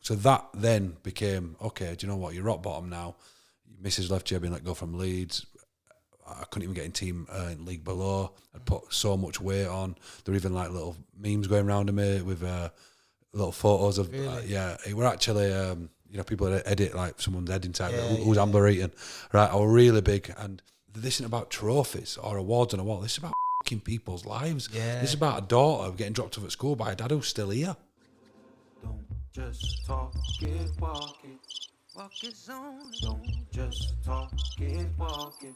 So that then became, okay, do you know what, you're rock bottom now. Mrs. left you, being let go from Leeds. I couldn't even get in team in league below. I'd put so much weight on. There were even like little memes going around of me with little photos of, Really? it were actually, people that edit like someone's head inside, who's Ambler eating. Right, I were really big. And this isn't about trophies or awards on a wall. This is about fucking people's lives. Yeah. This is about a daughter getting dropped off at school by a dad who's still here. Don't just talk it, walk it. Walk his own. Don't just talk it, walk it.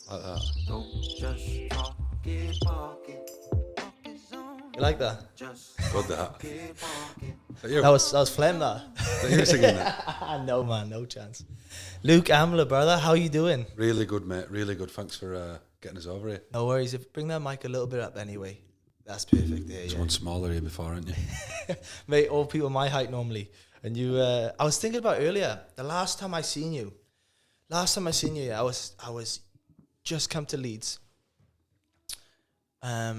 Like that. Don't just talk it, walk it. Walk his own. You like that? Just Good that. talk it, walk it. Is that you? That was phlegm, that. You were singing that? No, man, no chance. Luke Ambler, brother, how you doing? Really good, mate. Really good. Thanks for getting us over here. No worries. If bring that mic a little bit up anyway. That's perfect. There, Someone smaller here before, aren't you? Mate, all people my height normally. And you, I was thinking about earlier, the last time I seen you, I was just come to Leeds. I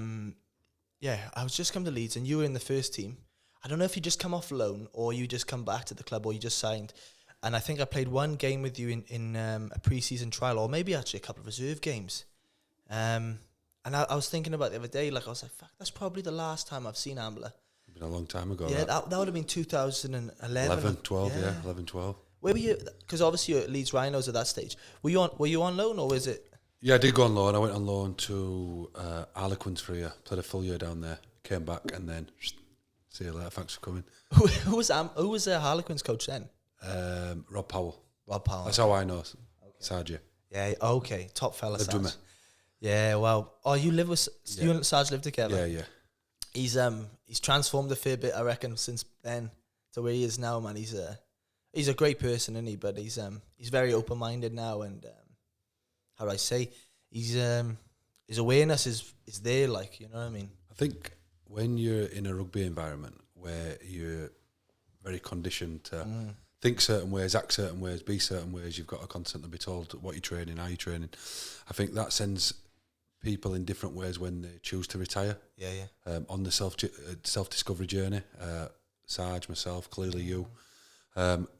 was just come to Leeds and you were in the first team. I don't know if you just come off loan or you just come back to the club or you just signed. And I think I played one game with you in a pre-season trial or maybe actually a couple of reserve games. And I was thinking about the other day, like I was like, fuck, that's probably the last time I've seen Ambler. Been a long time ago. Yeah, that would have been 2011. 12, 11, 12. Where were you? Because obviously you're at Leeds Rhinos at that stage. Were you on loan or was it? Yeah, I did go on loan. I went on loan to Harlequins for a year. Played a full year down there. Came back and then see you later. Thanks for coming. Who was the Harlequins coach then? Rob Powell. Rob Powell. That's how I know Sergio. Yeah. Okay. Top fella. Lived with Sarge. me. Yeah. Wow. Oh, you live with you and Sarge live together. Yeah. He's transformed a fair bit, I reckon, since then to where he is now, man. He's a great person, isn't he? But he's very open minded now, and how do I say? His awareness is there, like, you know what I mean. I think when you're in a rugby environment where you're very conditioned to think certain ways, act certain ways, be certain ways, you've got to constantly be told what you're training, how you're training. I think that sends people in different ways when they choose to retire. Yeah. On the self-discovery journey, Sarge, myself, clearly you.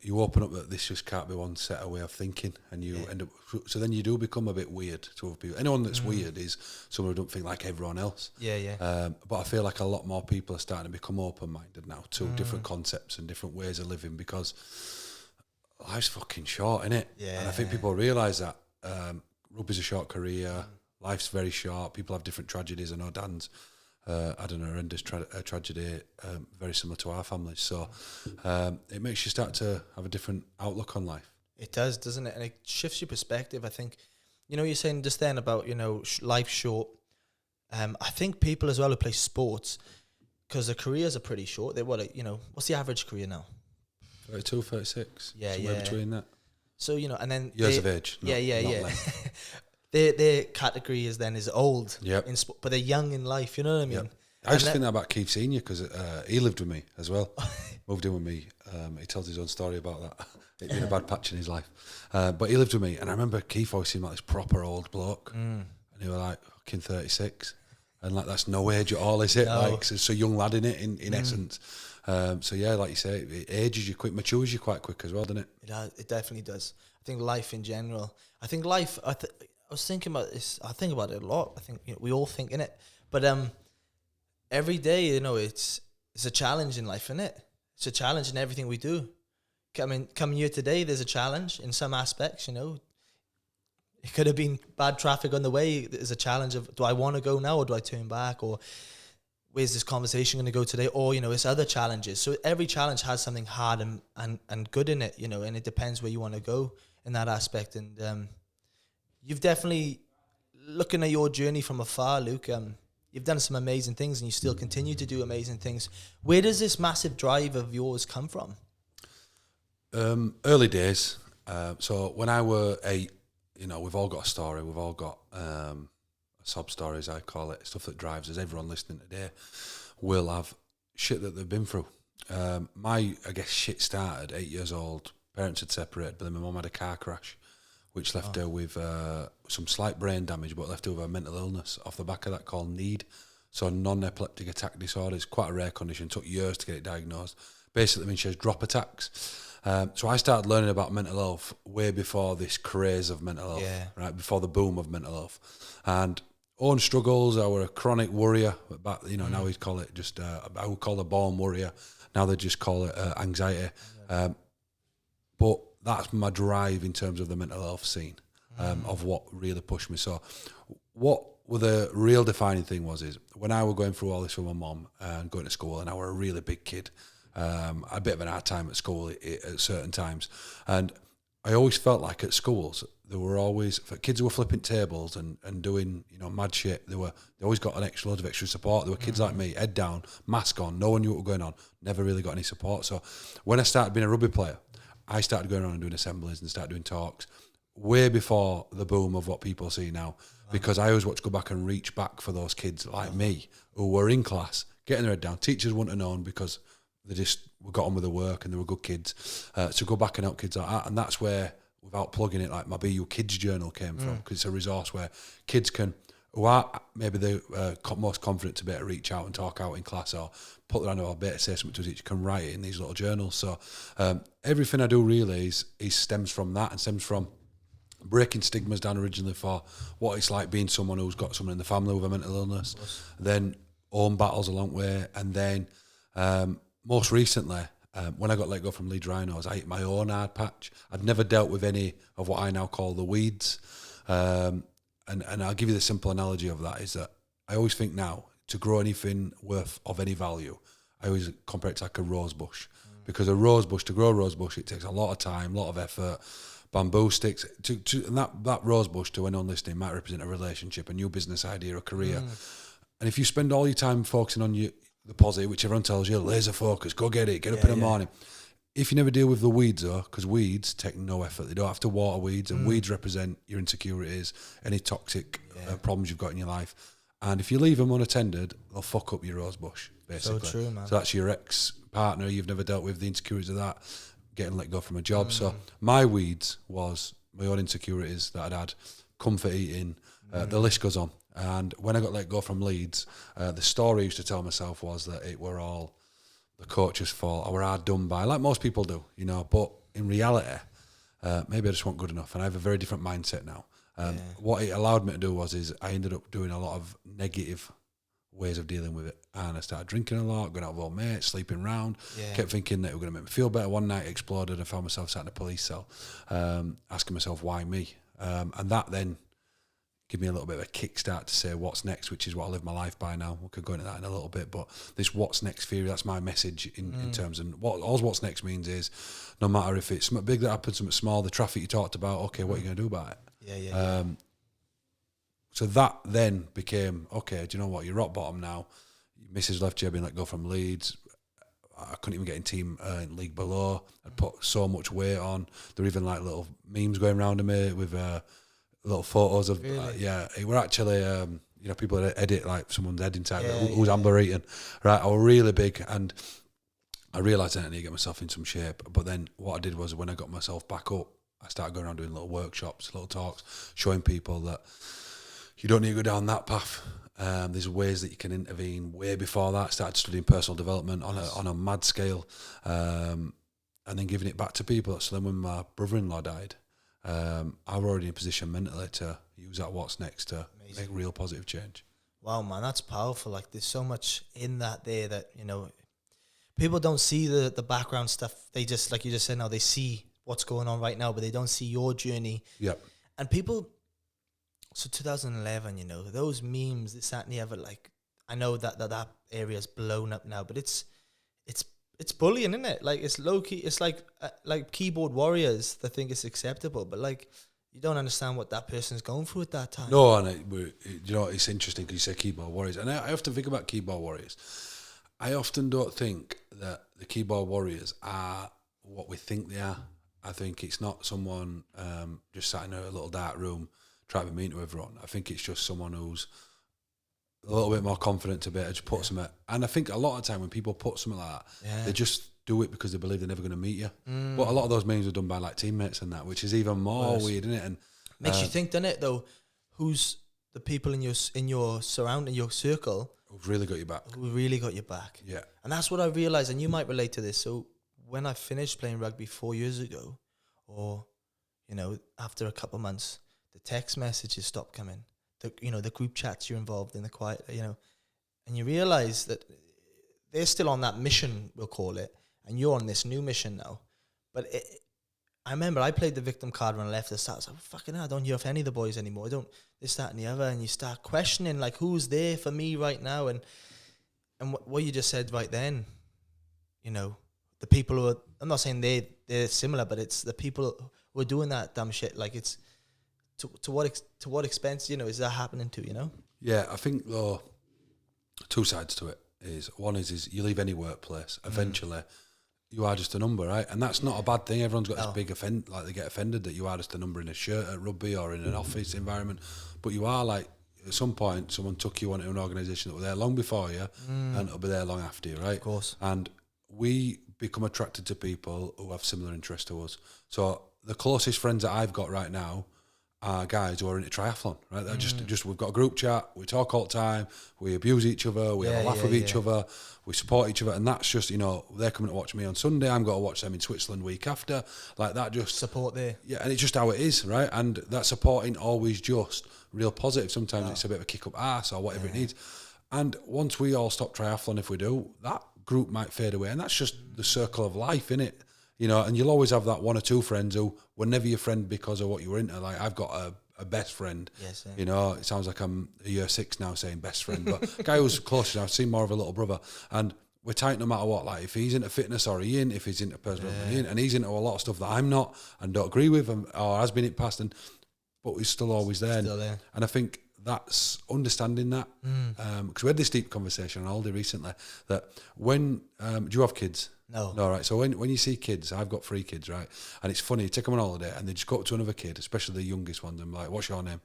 You open up that this just can't be one set way of thinking, and you end up. So then you do become a bit weird to other people. Anyone that's weird is someone who don't think like everyone else. Yeah. But I feel like a lot more people are starting to become open-minded now to different concepts and different ways of living, because life's fucking short, innit? Yeah. And I think people realise that rugby's a short career. Life's very short. People have different tragedies. I know Dan's had an horrendous tragedy, very similar to our family. So it makes you start to have a different outlook on life. It does, doesn't it? And it shifts your perspective. I think, you're saying just then about, life short. I think people as well who play sports, because their careers are pretty short. They what's the average career now? 32, 36. Yeah, somewhere between that. So, and then Years of age. Not length. Their category is old. Yep. But they're young in life. You know what I mean? Yep. I used to think that about Keith Senior, because he lived with me as well. Moved in with me. He tells his own story about that. It being a bad patch in his life. But he lived with me, and I remember Keith always seemed like this proper old bloke, and he was like fucking 36, and like that's no age at all, is it? No. Like it's a young lad in it, in essence. So yeah, like you say, it ages you quick, matures you quite quick as well, doesn't it? It definitely does. I think life in general. I think life. I was thinking about this. I think about it a lot. I think we all think in it, but every day, it's a challenge in life, isn't it? It's a challenge in everything we do. Coming here today, there's a challenge in some aspects. It could have been bad traffic on the way. There's a challenge of, do I want to go now or do I turn back, or where's this conversation going to go today? Or it's other challenges. So every challenge has something hard and good in it. And it depends where you want to go in that aspect. And you've definitely, looking at your journey from afar, Luke, you've done some amazing things and you still continue to do amazing things. Where does this massive drive of yours come from? Early days. So when I were 8, we've all got a story. We've all got a sob story, as I call it, stuff that drives us. Everyone listening today will have shit that they've been through. My shit started 8 years old. Parents had separated, but then my mum had a car crash, which left her with some slight brain damage, but left her with a mental illness off the back of that called NEED. So non-epileptic attack disorder is quite a rare condition. Took years to get it diagnosed. basically means she has drop attacks. So I started learning about mental health way before this craze of mental health, right? Before the boom of mental health. And own struggles, I were a chronic worrier. But, now we call it just, I would call it born worrier. Now they just call it anxiety. But that's my drive in terms of the mental health scene, of what really pushed me. So what the real defining thing is when I was going through all this with my mum and going to school, and I were a really big kid, a bit of an hard time at school at certain times. And I always felt like at schools, there were always, for kids who were flipping tables and doing, mad shit, they always got loads of extra support. There were kids like me, head down, mask on, no one knew what was going on, never really got any support. So when I started being a rugby player, I started going around and doing assemblies and started doing talks way before the boom of what people see now, because I always want to go back and reach back for those kids like me who were in class, getting their head down. Teachers wouldn't have known because they just got on with the work and they were good kids. So go back and help kids like that. And that's where, without plugging it, like my BU Kids Journal came from, because it's a resource where kids can, who are maybe the most confident to be able to reach out and talk out in class or put their hand over, better say something to a teacher, can write it in these little journals. So everything I do really is stems from that, and stems from breaking stigmas down originally for what it's like being someone who's got someone in the family with a mental illness, then own battles along the way, and then most recently, when I got let go from Leeds Rhinos, I hit my own hard patch. I'd never dealt with any of what I now call the weeds. And I'll give you the simple analogy of that, is that I always think now, to grow anything of any value, I always compare it to like a rose bush. Because to grow a rose bush, it takes a lot of time, a lot of effort. Bamboo sticks, and that rose bush, to anyone listening, might represent a relationship, a new business idea, a career. And if you spend all your time focusing on the positive, which everyone tells you, laser focus, go get it, get up in the morning. If you never deal with the weeds, though, because weeds take no effort, they don't have to water weeds, and weeds represent your insecurities, any toxic problems you've got in your life. And if you leave them unattended, they'll fuck up your rose bush, basically. So true, man. So that's your ex-partner, you've never dealt with the insecurities of that, getting let go from a job. So my weeds was my own insecurities that I'd had, comfort eating, the list goes on. And when I got let go from Leeds, the story I used to tell myself was that it were all the coach's fault. I were hard done by, like most people do, But in reality, maybe I just wasn't good enough. And I have a very different mindset now. What it allowed me to do is I ended up doing a lot of negative ways of dealing with it. And I started drinking a lot, going out with old mates, sleeping around. Kept thinking that it was going to make me feel better. One night it exploded. I found myself sat in a police cell, asking myself, why me? And that then give me a little bit of a kickstart to say what's next, which is what I live my life by now. We could go into that in a little bit, but this what's next theory, that's my message in terms of what's next means is, no matter if it's something big that happens, something small, the traffic you talked about, okay, what are you going to do about it? So that then became, okay, do you know what, you're rock bottom now. Mrs. left you, being let go from Leeds. I couldn't even get in team in league below. I'd put so much weight on. There were even like little memes going around of me with little photos of it were actually people that edit like someone's head inside who's Ambler eating, right? I was really big, and I realised I didn't need to get myself in some shape. But then what I did was, when I got myself back up, I started going around doing little workshops, little talks, showing people that you don't need to go down that path. There's ways that you can intervene way before that. Started studying personal development on a mad scale, and then giving it back to people. So then when my brother-in-law died, I was already in a position mentally to use that what's next to make real positive change. Wow, man, that's powerful. Like, there's so much in that there that, people don't see the background stuff. They just, like you just said now, they see what's going on right now, but they don't see your journey. Yep. And people, so 2011, those memes, this, that, and the other, like, I know that area's blown up now, but it's bullying, isn't it? Like, it's low key. It's like keyboard warriors that think it's acceptable, but like, you don't understand what that person's going through at that time. No, and it's interesting because you say keyboard warriors, and I often think about keyboard warriors. I often don't think that the keyboard warriors are what we think they are. I think it's not someone just sat in a little dark room trying to be mean to everyone. I think it's just someone who's a little bit more confident to be able to just put something. And I think a lot of the time when people put something like that, they just do it because they believe they're never going to meet you. But a lot of those memes are done by like teammates and that, which is even more weird, isn't it? And makes you think, doesn't it, though, who's the people in your surrounding, your circle, Who've really got your back. who really got your back. Yeah. And that's what I realized, and you might relate to this. So when I finished playing rugby 4 years ago, or, after a couple of months, the text messages stopped coming. The group chats you're involved in, the quiet, and you realize that they're still on that mission, we'll call it, and you're on this new mission now. But I remember I played the victim card when I left the start. I was like, fucking hell, I don't hear of any of the boys anymore. I don't, this, that, and the other. And you start questioning, like, who's there for me right now? And what you just said right then, the people who are, I'm not saying they're similar, but it's the people who are doing that dumb shit. Like, it's, to what expense, is that happening to, Yeah, I think, though, two sides to it. One is you leave any workplace, eventually you are just a number, right? And that's not a bad thing. Everyone's got this big they get offended that you are just a number in a shirt at rugby or in an office environment. But you are, like, at some point, someone took you onto an organisation that were there long before you and it'll be there long after you, right? Of course. And we become attracted to people who have similar interests to us. So the closest friends that I've got right now are guys who are into triathlon, right? They're just we've got a group chat, we talk all the time, we abuse each other, we have a laugh with each other, we support each other, and that's just, they're coming to watch me on Sunday, I'm going to watch them in Switzerland week after, like that, just support there. Yeah, and it's just how it is, right? And that support ain't always just real positive. Sometimes it's a bit of a kick up arse or whatever it needs. And once we all stop triathlon, if we do, that group might fade away, and that's just the circle of life, innit? And you'll always have that one or two friends who were never your friend because of what you were into. Like, I've got a best friend. Yes. It sounds like I'm a year 6 now saying best friend, but a guy who's closer, I've seen more of a little brother, and we're tight no matter what. Like, if he's into fitness or he in, if he's into personal he in, and he's into a lot of stuff that I'm not and don't agree with, or has been in the past, but he's still always there. Still there. And I think that's understanding that, because we had this deep conversation on Aldi recently that when do you have kids? No, right. So when you see kids, I've got 3 kids, right, and it's funny, you take them on holiday and they just go up to another kid, especially the youngest one, and like, what's your name?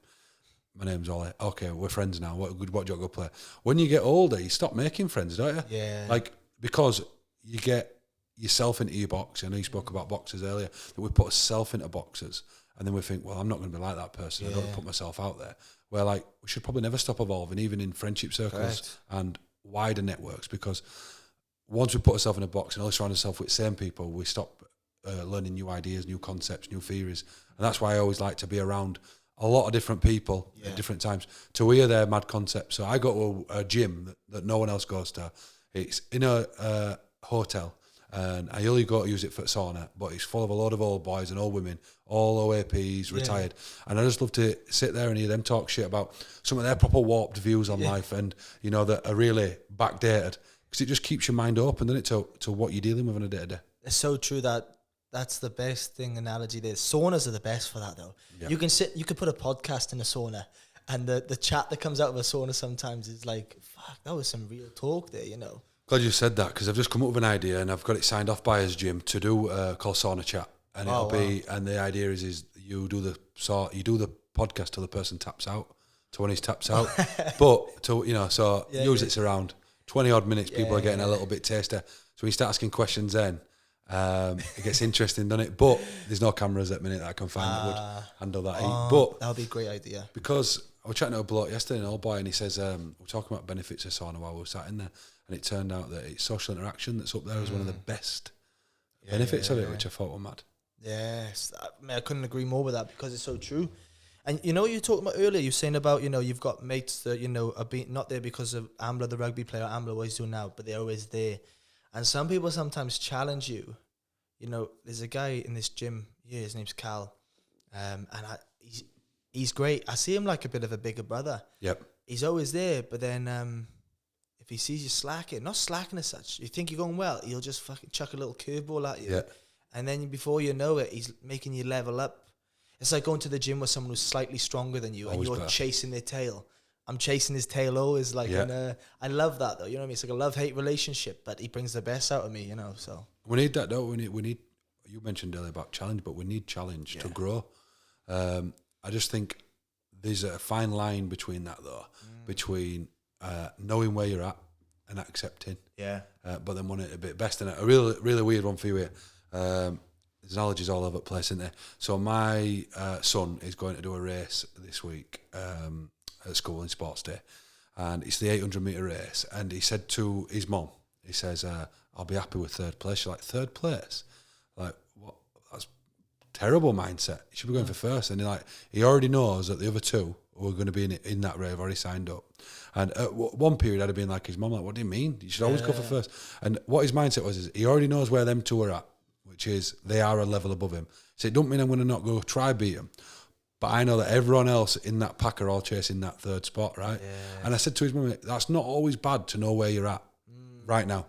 My name's Ollie. Okay, we're friends now. What do you go play? When you get older, you stop making friends, don't you? Yeah. Like, because you get yourself into your box. I know you spoke about boxes earlier, that we put ourselves into boxes, and then we think, well, I'm not going to be like that person. I don't put myself out there. Where, like, we should probably never stop evolving, even in friendship circles and wider networks, because once we put ourselves in a box and only surround ourselves with the same people, we stop learning new ideas, new concepts, new theories. And that's why I always like to be around a lot of different people at different times to hear their mad concepts. So I go to a gym that no one else goes to. It's in a hotel, and I only go to use it for sauna, but it's full of a lot of old boys and old women, all OAPs, retired. And I just love to sit there and hear them talk shit about some of their proper warped views on life, and, that are really backdated. Because it just keeps your mind open, doesn't it, to what you're dealing with on a day-to-day. It's so true that's the best analogy there. Saunas are the best for that, though. Yeah. You could put a podcast in a sauna, and the chat that comes out of a sauna sometimes is like, fuck, that was some real talk there, Glad you said that, because I've just come up with an idea and I've got it signed off by his gym to do called Sauna Chat, and it'll be, and the idea is you do the podcast till the person taps out, to when he's taps out, but to usually it's around 20 odd minutes. People are getting a little bit taster, so when you start asking questions, then it gets interesting, doesn't it? But there's no cameras at the minute that I can find that would handle that. But that would be a great idea, because I was chatting to a bloke yesterday, an old boy, and he says we're talking about benefits of sauna while we were sat in there, and it turned out that it's social interaction that's up there as one of the best benefits of it, which I thought were mad. Yes, I couldn't agree more with that, because it's so true. And you were talking about earlier, you're saying about, you've got mates that, are being not there because of Ambler, the rugby player, Ambler, what he's doing now, but they're always there. And some people sometimes challenge you. There's a guy in this gym here, his name's Cal, and he's great. I see him like a bit of a bigger brother. Yep. He's always there, but then if he sees you slacking, not slacking as such, you think you're going well, he'll just fucking chuck a little curveball at you. Yeah. And then before you know it, he's making you level up. It's like going to the gym with someone who's slightly stronger than you, always and you're chasing their tail. I'm chasing his tail always, like, and I love that, though. You know what I mean? It's like a love-hate relationship, but he brings the best out of me, so. We need that, though. We need, you mentioned earlier about challenge, but we need challenge to grow. I just think there's a fine line between that, though, between knowing where you're at and accepting. Yeah. But then wanting it a bit best. And a really, really weird one for you here. There's analogies all over the place, isn't there? So my son is going to do a race this week, at school in sports day, and it's the 800 metre race. And he said to his mum, he says, I'll be happy with third place. She's like, third place? Like, what? That's terrible mindset. You should be going for first. And he already knows that the other two who are going to be in that race have already signed up. And at one period, I'd have been like his mum, like, what do you mean? You should always go for first. And what his mindset was is he already knows where them two are at, which is they are a level above him. So it don't mean I'm going to not go try beat him. But I know that everyone else in that pack are all chasing that third spot, right? Yeah. And I said to his mum, that's not always bad to know where you're at right now.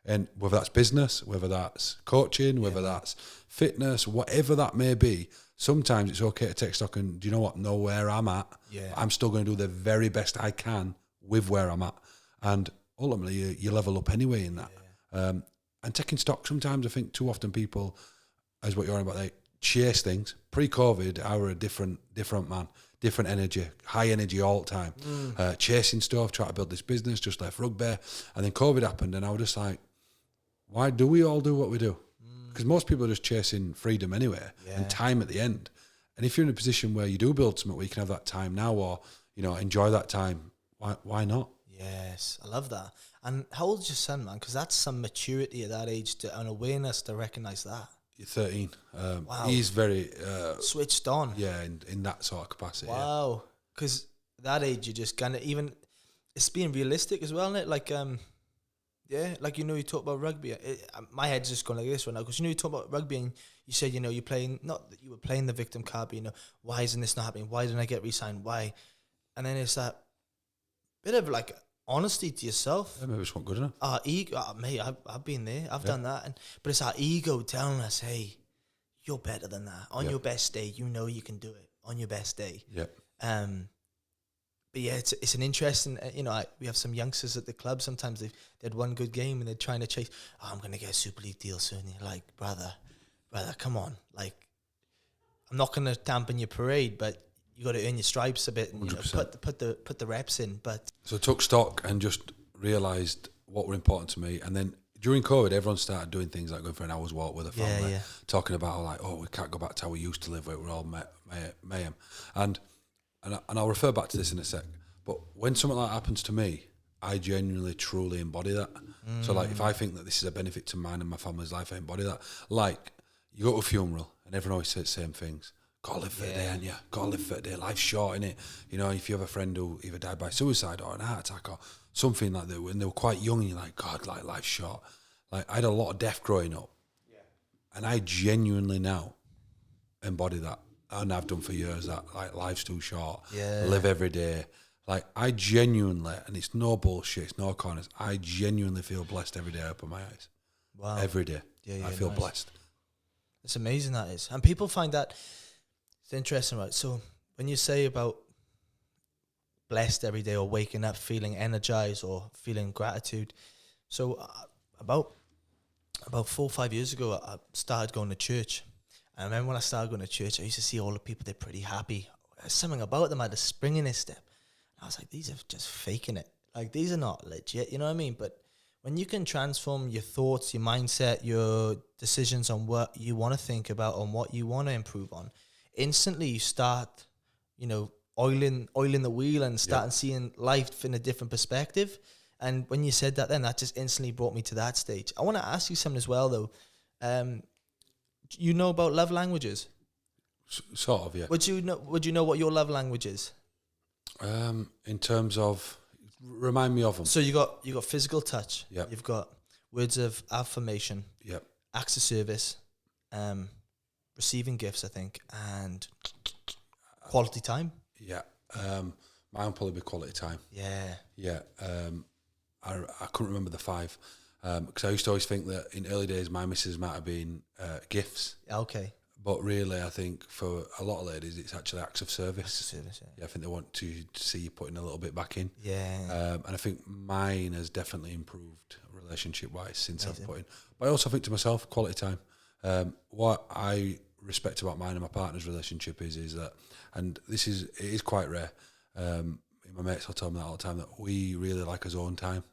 And whether that's business, whether that's coaching, whether that's fitness, whatever that may be, sometimes it's okay to take stock and, do you know what, know where I'm at. Yeah. I'm still going to do the very best I can with where I'm at. And ultimately, you level up anyway in that. Yeah. And taking stock, sometimes I think too often people, as what you're on about, they chase things. Pre-COVID, I were a different man, different energy, high energy all the time, chasing stuff, trying to build this business, just left rugby. And then COVID happened and I was just like, why do we all do what we do? Because most people are just chasing freedom anyway and time at the end. And if you're in a position where you do build something where you can have that time now or, enjoy that time, why not? Yes, I love that. And how old is your son, man? Because that's some maturity at that age and awareness to recognise that. You're 13. Wow. He's very... switched on. Yeah, in that sort of capacity. Wow. Because that age, you're just kind of even... It's being realistic as well, isn't it? Like, you talk about rugby. My head's just going like this right now. Because, you talk about rugby and you said, you're playing... Not that you were playing the victim card, but, why isn't this not happening? Why didn't I get re-signed? Why? And then it's that bit of, like... honesty to yourself. Yeah, maybe it's not good enough. Our ego, mate, I've been there. I've done that. But it's our ego telling us, hey, you're better than that. On your best day, you know you can do it. On your best day. Yeah. But yeah, it's an interesting, we have some youngsters at the club. Sometimes they had one good game and they're trying to chase, I'm going to get a Super League deal soon. You're like, brother, come on. Like, I'm not going to dampen your parade, but you got to earn your stripes a bit and put the reps in. But so I took stock and just realised what were important to me. And then during COVID, everyone started doing things like going for an hour's walk with a family, talking about we can't go back to how we used to live, where we're all mayhem. And I'll refer back to this in a sec. But when something like that happens to me, I genuinely, truly embody that. So like, if I think that this is a benefit to mine and my family's life, I embody that. Like, you go to a funeral and everyone always says the same things. Gotta live for a day, ain't you? Gotta live for a day. Life's short, innit? If you have a friend who either died by suicide or an heart attack or something like that, when they were quite young, and you're like, God, like, life's short. Like, I had a lot of death growing up. Yeah. And I genuinely now embody that. And I've done for years that, like, life's too short. Yeah. Live every day. Like, I genuinely, and it's no bullshit, it's no corners, I genuinely feel blessed every day I open my eyes. Wow. Every day. Yeah, I feel blessed. It's amazing, that is. And people find that... It's interesting, right? So when you say about blessed every day or waking up feeling energized or feeling gratitude, so about 4 or 5 years ago, I started going to church. And I remember when I started going to church, I used to see all the people, they're pretty happy. There's something about them had a spring in their step. And I was like, these are just faking it. Like, these are not legit, you know what I mean? But when you can transform your thoughts, your mindset, your decisions on what you want to think about, on what you want to improve on, instantly you start, oiling the wheel and starting seeing life in a different perspective. And when you said that, then that just instantly brought me to that stage. I want to ask you something as well, though. You know about love languages? Sort of, yeah. Would you know what your love language is? In terms of, remind me of them. So you got physical touch. Yeah. You've got words of affirmation. Yeah. Acts of service. Receiving gifts, I think, and quality time. Yeah. Mine would probably be quality time. Yeah. Yeah. I couldn't remember the 5 because I used to always think that in early days my missus might have been gifts. Okay. But really, I think for a lot of ladies, it's actually acts of service. Acts of service, yeah. I think they want to see you putting a little bit back in. Yeah. And I think mine has definitely improved relationship-wise since I've put in. But I also think to myself, quality time. What I respect about mine and my partner's relationship is that, and it is quite rare. My mates will tell me that all the time, that we really like our own time,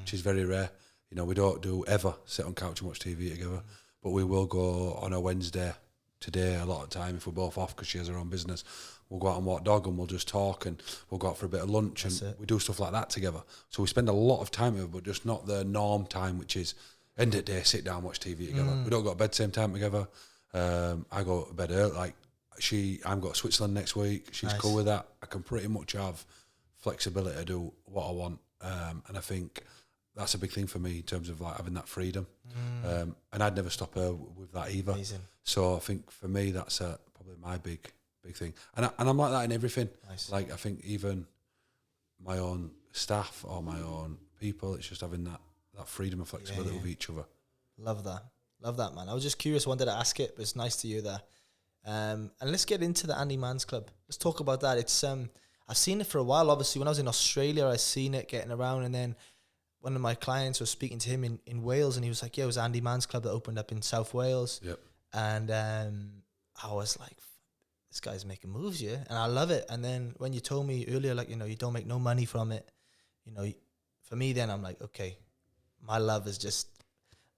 which is very rare. We don't ever sit on couch and watch TV together, but we will go on a Wednesday today, a lot of time, if we're both off because she has her own business, we'll go out and walk dog and we'll just talk and we'll go out for a bit of lunch and we do stuff like that together. So we spend a lot of time with her, but just not the norm time, which is end of the day, sit down, watch TV together. We don't go to bed same time together. I go to bed early. Like I'm got Switzerland next week. She's cool with that. I can pretty much have flexibility to do what I want. And I think that's a big thing for me in terms of like having that freedom. And I'd never stop her with that either. Amazing. So I think for me, that's probably my big thing. And I'm like that in everything. Nice. Like I think even my own staff or my own people, it's just having that freedom and flexibility with each other. Love that, man. I was just curious, wanted to ask it, but it's nice to hear that. And let's get into the Andy Mann's Club. Let's talk about that. It's I've seen it for a while. Obviously, when I was in Australia, I seen it getting around, and then one of my clients was speaking to him in Wales, and he was like, "Yeah, it was Andy Mann's Club that opened up in South Wales." Yep. And I was like, "This guy's making moves, yeah," and I love it. And then when you told me earlier, like, you know, you don't make no money from it, you know, for me, then I'm like, okay, my love is just,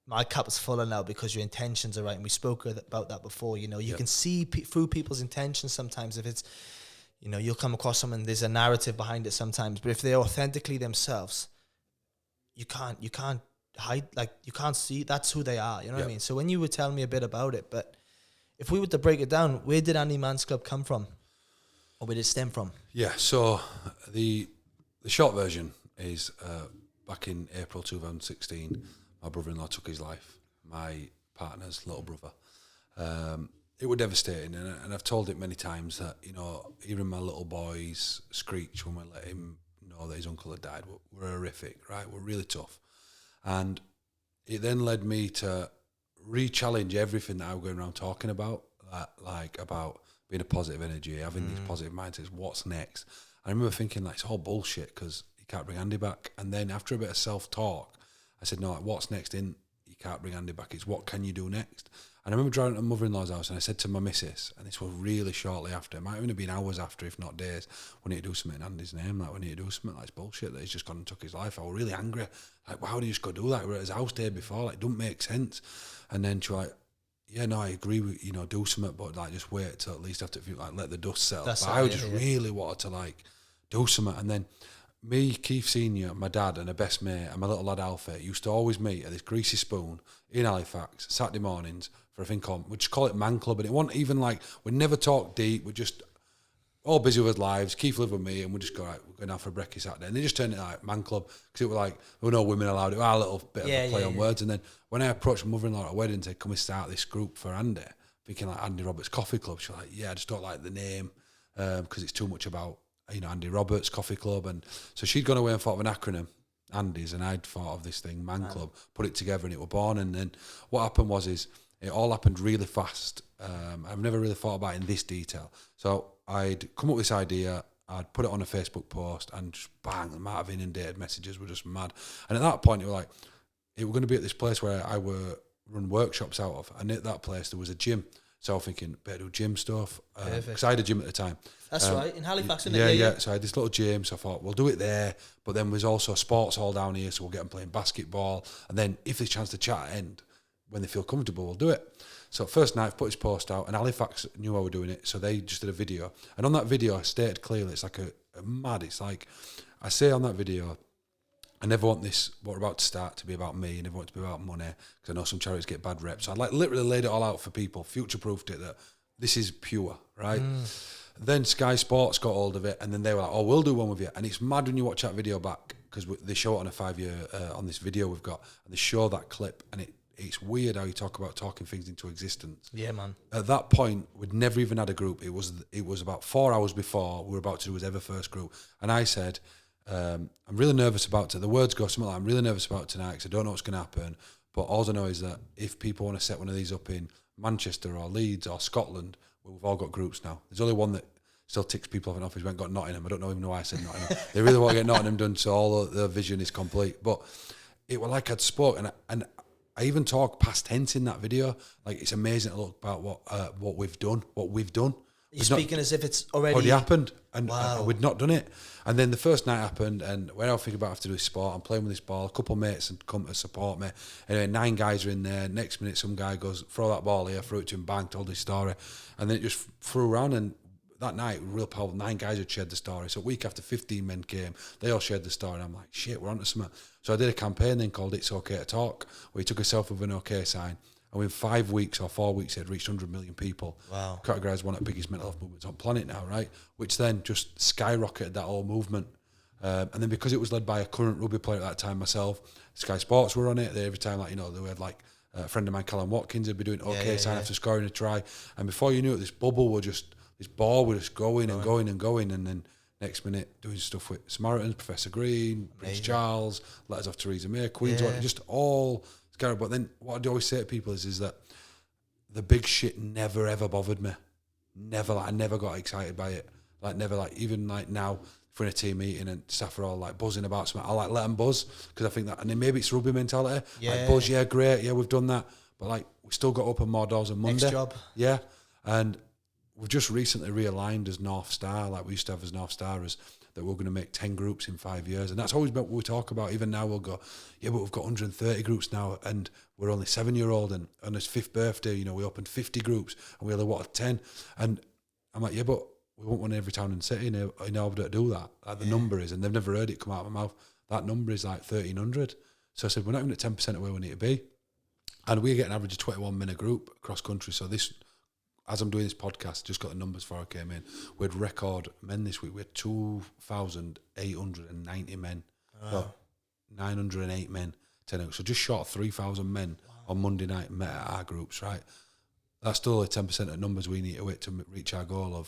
my cup's fuller now because your intentions are right. And we spoke about that before. You know, you can see through people's intentions sometimes. If it's, you know, you'll come across someone, there's a narrative behind it sometimes. But if they're authentically themselves, you can't hide, like, you can't see, that's who they are. You know what I mean? So when you were telling me a bit about it, but if we were to break it down, where did Andy Mann's Club come from? Or where did it stem from? Yeah, so the short version is back in April 2016, my brother-in-law took his life, my partner's little brother. It was devastating, and I've told it many times that, you know, even my little boys screech when we let him know that his uncle had died. We're horrific, right? We're really tough. And it then led me to re-challenge everything that I was going around talking about, like about being a positive energy, having these positive mindsets, what's next? I remember thinking, like, it's all bullshit because you can't bring Andy back. And then after a bit of self-talk, I said, no, like, what's next in you can't bring Andy back? It's what can you do next? And I remember driving to my mother-in-law's house and I said to my missus, and this was really shortly after, it might even have been hours after, if not days, we need to do something in Andy's name, like we need to do something, like it's bullshit that he's just gone and took his life. I was really angry. Like, how do you just go do that? We're at his house day before, like, it don't make sense. And then she was like, yeah, no, I agree with, you know, do something, but like just wait till at least after, like, let the dust settle. But I just really wanted to like do something. And then me, Keith Senior, my dad and a best mate and my little lad Alfie used to always meet at this Greasy Spoon in Halifax Saturday mornings for a thing called, we'd just call it Man Club, and it wasn't even like, we'd never talk deep, we're just all busy with lives. Keith lived with me and we'd just go, right, we're going out for a brekkie Saturday, and they just turned it like Man Club because it was like, there were no women allowed. It was a little bit of a play on words. And then when I approached my mother-in-law at a wedding and said, can we start this group for Andy, thinking like Andy Roberts Coffee Club, she was like, yeah, I just don't like the name because it's too much about, you know, Andy Roberts Coffee Club. And so she'd gone away and thought of an acronym, Andy's, and I'd thought of this thing, Man Club, put it together, and it were born. And then what happened was it all happened really fast. I've never really thought about it in this detail. So I'd come up with this idea, I'd put it on a Facebook post, and just bang, the amount of inundated messages were just mad. And at that point, it was like, it were going to be at this place where I were run workshops out of, and at that place there was a gym. So I was thinking, better do gym stuff, because I had a gym at the time. That's right, in Halifax, isn't it? Yeah. So I had this little gym, so I thought, we'll do it there, but then there's also a sports hall down here, so we'll get them playing basketball, and then if there's a chance to chat at end, when they feel comfortable, we'll do it. So first night, I put his post out, and Halifax knew I were doing it, so they just did a video. And on that video, I stated clearly, it's like a mad, it's like, I say on that video, I never want this, what we're about to start, to be about me. I never want it to be about money, because I know some charities get bad reps. So I like literally laid it all out for people, future-proofed it, that this is pure, right? Then Sky Sports got hold of it, and then they were like, oh, we'll do one with you. And it's mad when you watch that video back, because they show it on a 5-year, on this video we've got, and they show that clip, and it's weird how you talk about talking things into existence. Yeah, man. At that point, we'd never even had a group. It was about 4 hours before we were about to do his ever first group. And I said, I'm really nervous about the words go something like, I'm really nervous about tonight because I don't know what's going to happen, but all I know is that if people want to set one of these up in Manchester or Leeds or Scotland, we've all got groups now. There's only one that still ticks people off in office. We haven't got Nottingham. I don't even know why I said Nottingham. They really want to get Nottingham done, so all the vision is complete. But it was like I'd spoke, and I even talk past tense in that video. Like, it's amazing to look about what we've done. You're speaking as if it's already happened, and Wow. we'd not done it. And then the first night happened, and when I was thinking about having to do this sport, I'm playing with this ball. A couple of mates had come to support me. Anyway, 9 guys are in there. Next minute, some guy goes, throw that ball here, threw it to him, bang, told his story, and then it just flew around. And that night, real powerful. 9 guys had shared the story. So a week after, 15 men came. They all shared the story, and I'm like, shit, we're onto something. So I did a campaign then called "It's Okay to Talk," where he took a selfie with an OK sign. And within 5 weeks or 4 weeks, it had reached 100 million people. Wow. Categorised one of the biggest mental health movements on planet now, right? Which then just skyrocketed that whole movement. And then because it was led by a current rugby player at that time, myself, Sky Sports were on it. They, every time, like, you know, they had like a friend of mine, Callum Watkins, would be doing OK sign after scoring a try. And before you knew it, this ball was just going and going and going. And then next minute, doing stuff with Samaritans, Professor Green, Prince Charles, letters off Theresa May, Queen's, just all scary. But then what I do always say to people is that the big shit never ever bothered me. Never, like, I never got excited by it. Like, never, like, even like now, if we're in a team meeting and staff are all like buzzing about something, I like let them buzz, because I think that, and then maybe it's rugby mentality. Like, buzz, yeah, great, yeah, we've done that. But like, we still got to open more doors on Monday. Next job. Yeah. And we've just recently realigned as North Star, like we used to have as North Star, as that we're going to make 10 groups in 5 years. And that's always been what we talk about. Even now we'll go, yeah, but we've got 130 groups now, and we're only 7-year-old, and on his 5th birthday, you know, we opened 50 groups and we only wanted 10. And I'm like, yeah, but we want one in every town and city in order to do that. Like, the number is, and they've never heard it come out of my mouth, that number is like 1,300. So I said, we're not even at 10% of where we need to be. And we get an average of 21 men a group across country. So this, as I'm doing this podcast, just got the numbers before I came in, we had record men this week. We had 2,890 men. No, 908 men. So just short of 3,000 men on Monday night met at our groups, right? That's still only 10% of numbers we need to hit to reach our goal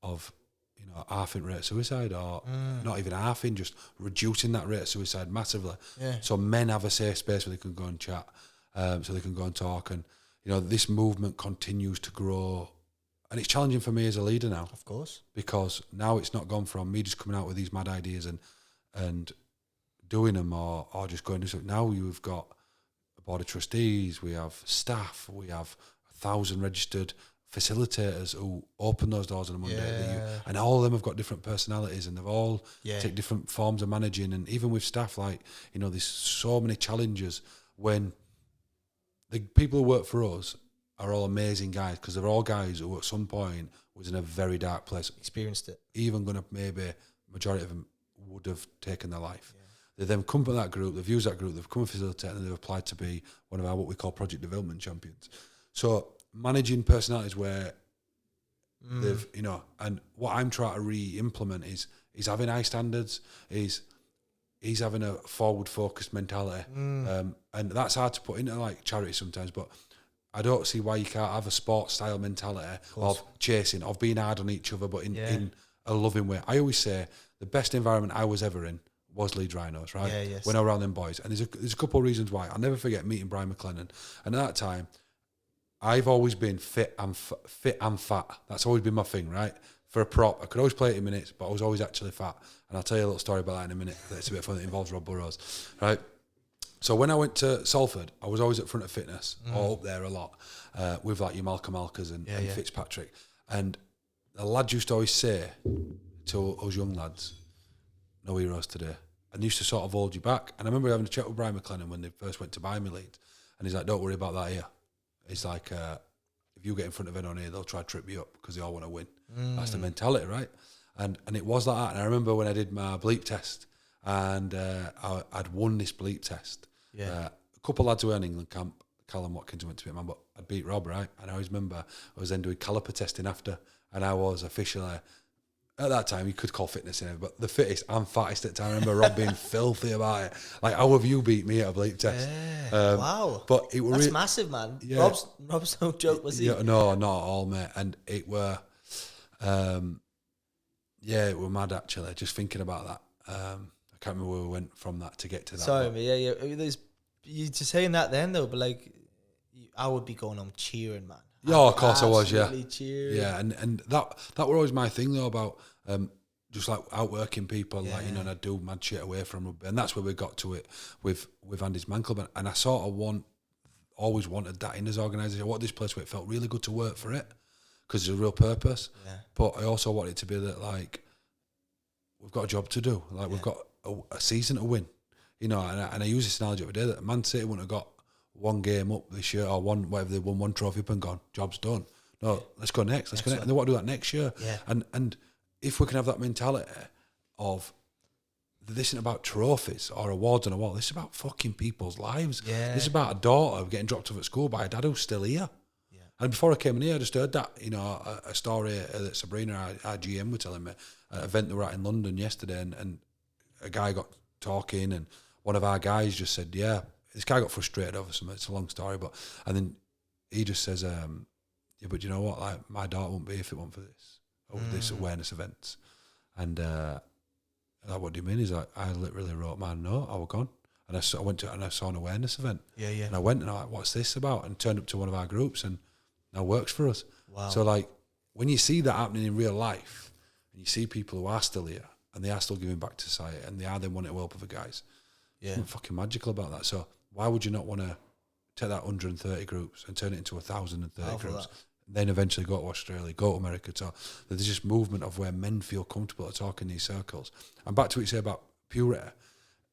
of you know, halving rate of suicide, or not even halving, just reducing that rate of suicide massively. Yeah. So men have a safe space where they can go and chat, so they can go and talk, and you know, this movement continues to grow, and it's challenging for me as a leader now. Of course, because now it's not gone from me just coming out with these mad ideas and doing them, or just going to something. Now we've got a board of trustees, we have staff, we have 1,000 registered facilitators who open those doors on a Monday, and all of them have got different personalities, and they've all take different forms of managing. And even with staff, like, you know, there's so many challenges when the people who work for us are all amazing guys, because they're all guys who at some point was in a very dark place, experienced it, even going to, maybe majority of them would have taken their life. They then come from that group, they've used that group, they've come and facilitated, and they've applied to be one of our what we call project development champions. So managing personalities where they've, you know, and what I'm trying to re-implement is having high standards, is having a forward-focused mentality, and that's hard to put into like charity sometimes, but I don't see why you can't have a sports-style mentality of chasing, of being hard on each other, but in a loving way. I always say the best environment I was ever in was Leeds Rhinos, right? Yeah, yes. When I was around them boys. And there's a couple of reasons why. I'll never forget meeting Brian McLennan. And at that time, I've always been fit and fat. That's always been my thing, right? For a prop, I could always play 80 minutes, but I was always actually fat. And I'll tell you a little story about that in a minute. It's a bit fun. It involves Rob Burrows, right? So when I went to Salford, I was always at front of fitness, or up there a lot, with like your Malcolm Alkers and Fitzpatrick. And the lads used to always say to us young lads, no heroes today. And they used to sort of hold you back. And I remember having a chat with Brian McLennan when they first went to buy me Leeds. And he's like, don't worry about that here. It's like, if you get in front of anyone here, they'll try to trip you up because they all want to win. That's the mentality, right? And it was like that. And I remember when I did my bleep test, and I'd won this bleep test. A couple of lads who were in England camp, Callum Watkins went to be a man, but I'd beat Rob, right? And I always remember I was then doing caliper testing after, and I was officially, at that time, you could call fitness in it, but the fittest and fattest at the time. I remember Rob being filthy about it. Like, how have you beat me at a bleep test? Wow. But it was That's massive, man. Yeah. Rob's no joke, was he? Yeah, no, not at all, mate. And it were, it were mad, actually, just thinking about that. I can't remember where we went from that to get to that. Sorry, yeah. You just saying that then, though, but like, I would be going on cheering, man. Yeah, of course I was, yeah. Cheering. Yeah, and that were always my thing, though, about just like outworking people, like, you know, and I'd do mad shit away from rugby. And that's where we got to it with Andy's man club. And I sort of always wanted that in his organisation. What this place where it felt really good to work for it. because there's a real purpose. Yeah. But I also want it to be that, like, we've got a job to do. Like, we've got a season to win. You know, and I use this analogy every day that Man City wouldn't have got one game up this year or whatever, they won one trophy up and gone, job's done. No, let's go next. Let's go next. And they want to do that next year. Yeah. And if we can have that mentality of, this isn't about trophies or awards on a wall. This is about fucking people's lives. Yeah. This is about a daughter getting dropped off at school by a dad who's still here. Yeah. And before I came in here, I just heard that, you know, a story that Sabrina, our GM, were telling me at an event they were at in London yesterday, and a guy got talking, and one of our guys just said, yeah, this guy got frustrated over something. It's a long story, and then he just says, yeah, but you know what? Like, my daughter wouldn't be if it weren't for this awareness events. And like, what do you mean? He's like, I literally wrote my note. I was gone, and I went to and I saw an awareness event. Yeah, yeah. And I went and I'm like, what's this about? And turned up to one of our groups, and now works for us. Wow. So, like, when you see that happening in real life, and you see people who are still here and they are still giving back to society, and they are then wanting to help other guys, Yeah. something fucking magical about that. So why would you not want to take that 130 groups and turn it into 1,030 Powerful, groups? that. Then eventually go to Australia, go to America. So there's this movement of where men feel comfortable to talk in these circles. And back to what you say about purity,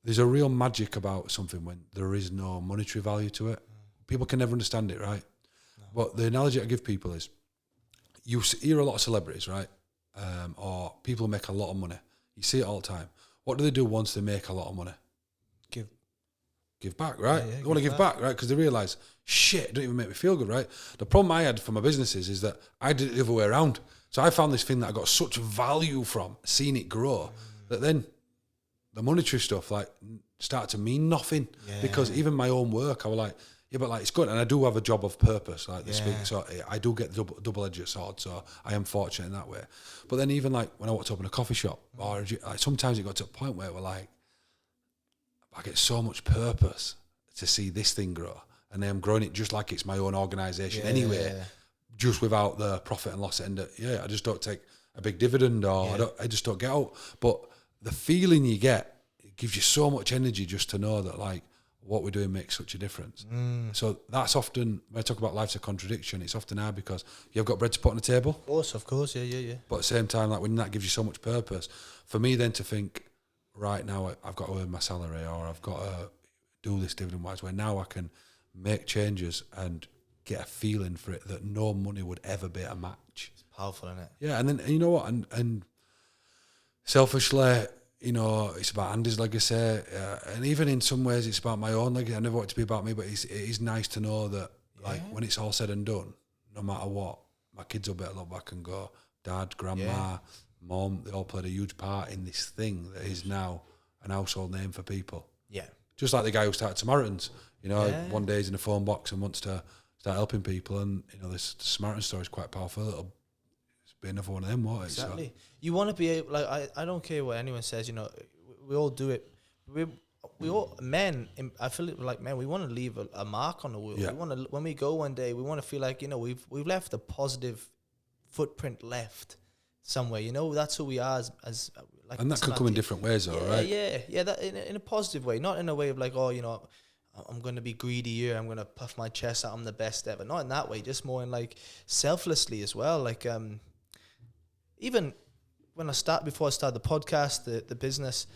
there's a real magic about something when there is no monetary value to it. People can never understand it, right? No. But the analogy I give people is, you hear a lot of celebrities, right? Or people make a lot of money. You see it all the time. What do they do once they make a lot of money? Give back, right? Yeah, they want to give back, right? Because they realise, shit, it don't even make me feel good, right? The problem I had for my businesses is that I did it the other way around. So I found this thing that I got such value from, seeing it grow, that then the monetary stuff, like, started to mean nothing. Yeah. Because even my own work, I was like, yeah, but like, it's good. And I do have a job of purpose, like this week. So I do get the double-edged sword. So I am fortunate in that way. But then even like when I walked up in a coffee shop, or like, sometimes it got to a point where we're like, I get so much purpose to see this thing grow, and then I'm growing it just like it's my own organisation anyway, just without the profit and loss end. I just don't take a big dividend, or I just don't get out. But the feeling you get, it gives you so much energy just to know that, like, what we're doing makes such a difference. So that's often, when I talk about life's a contradiction, it's often hard because you've got bread to put on the table. Of course, yeah. But at the same time, like, when that gives you so much purpose, for me then to think, right now I've got to earn my salary, or I've got to do this dividend wise, where now I can make changes and get a feeling for it that no money would ever be a match. It's powerful, isn't it? Yeah, and then, and you know what, and selfishly, you know, it's about Andy's legacy, and even in some ways it's about my own legacy. I never want it to be about me, but it is nice to know that, like, when it's all said and done, no matter what, my kids will be able to look back and go, Dad, Grandma, Mom, they all played a huge part in this thing that is now an household name for people. Yeah. Just like the guy who started Samaritans. You know, one day he's in a phone box and wants to start helping people, and, you know, this Samaritan story is quite powerful. It'll be another one of them, won't it? Exactly. So. You want to be able, like, I don't care what anyone says, you know, we all do it. We all, men, I feel like, man, we want to leave a mark on the world. Yeah. We want to, when we go one day, we want to feel like, you know, we've left a positive footprint left somewhere, you know. That's who we are as like, and that could come in different ways, though, right? Yeah. That in a positive way, not in a way of like, oh, you know, I'm going to be greedy here, I'm going to puff my chest out, I'm the best ever. Not in that way, just more in, like, selflessly as well. Like, even when before I started the podcast, the business,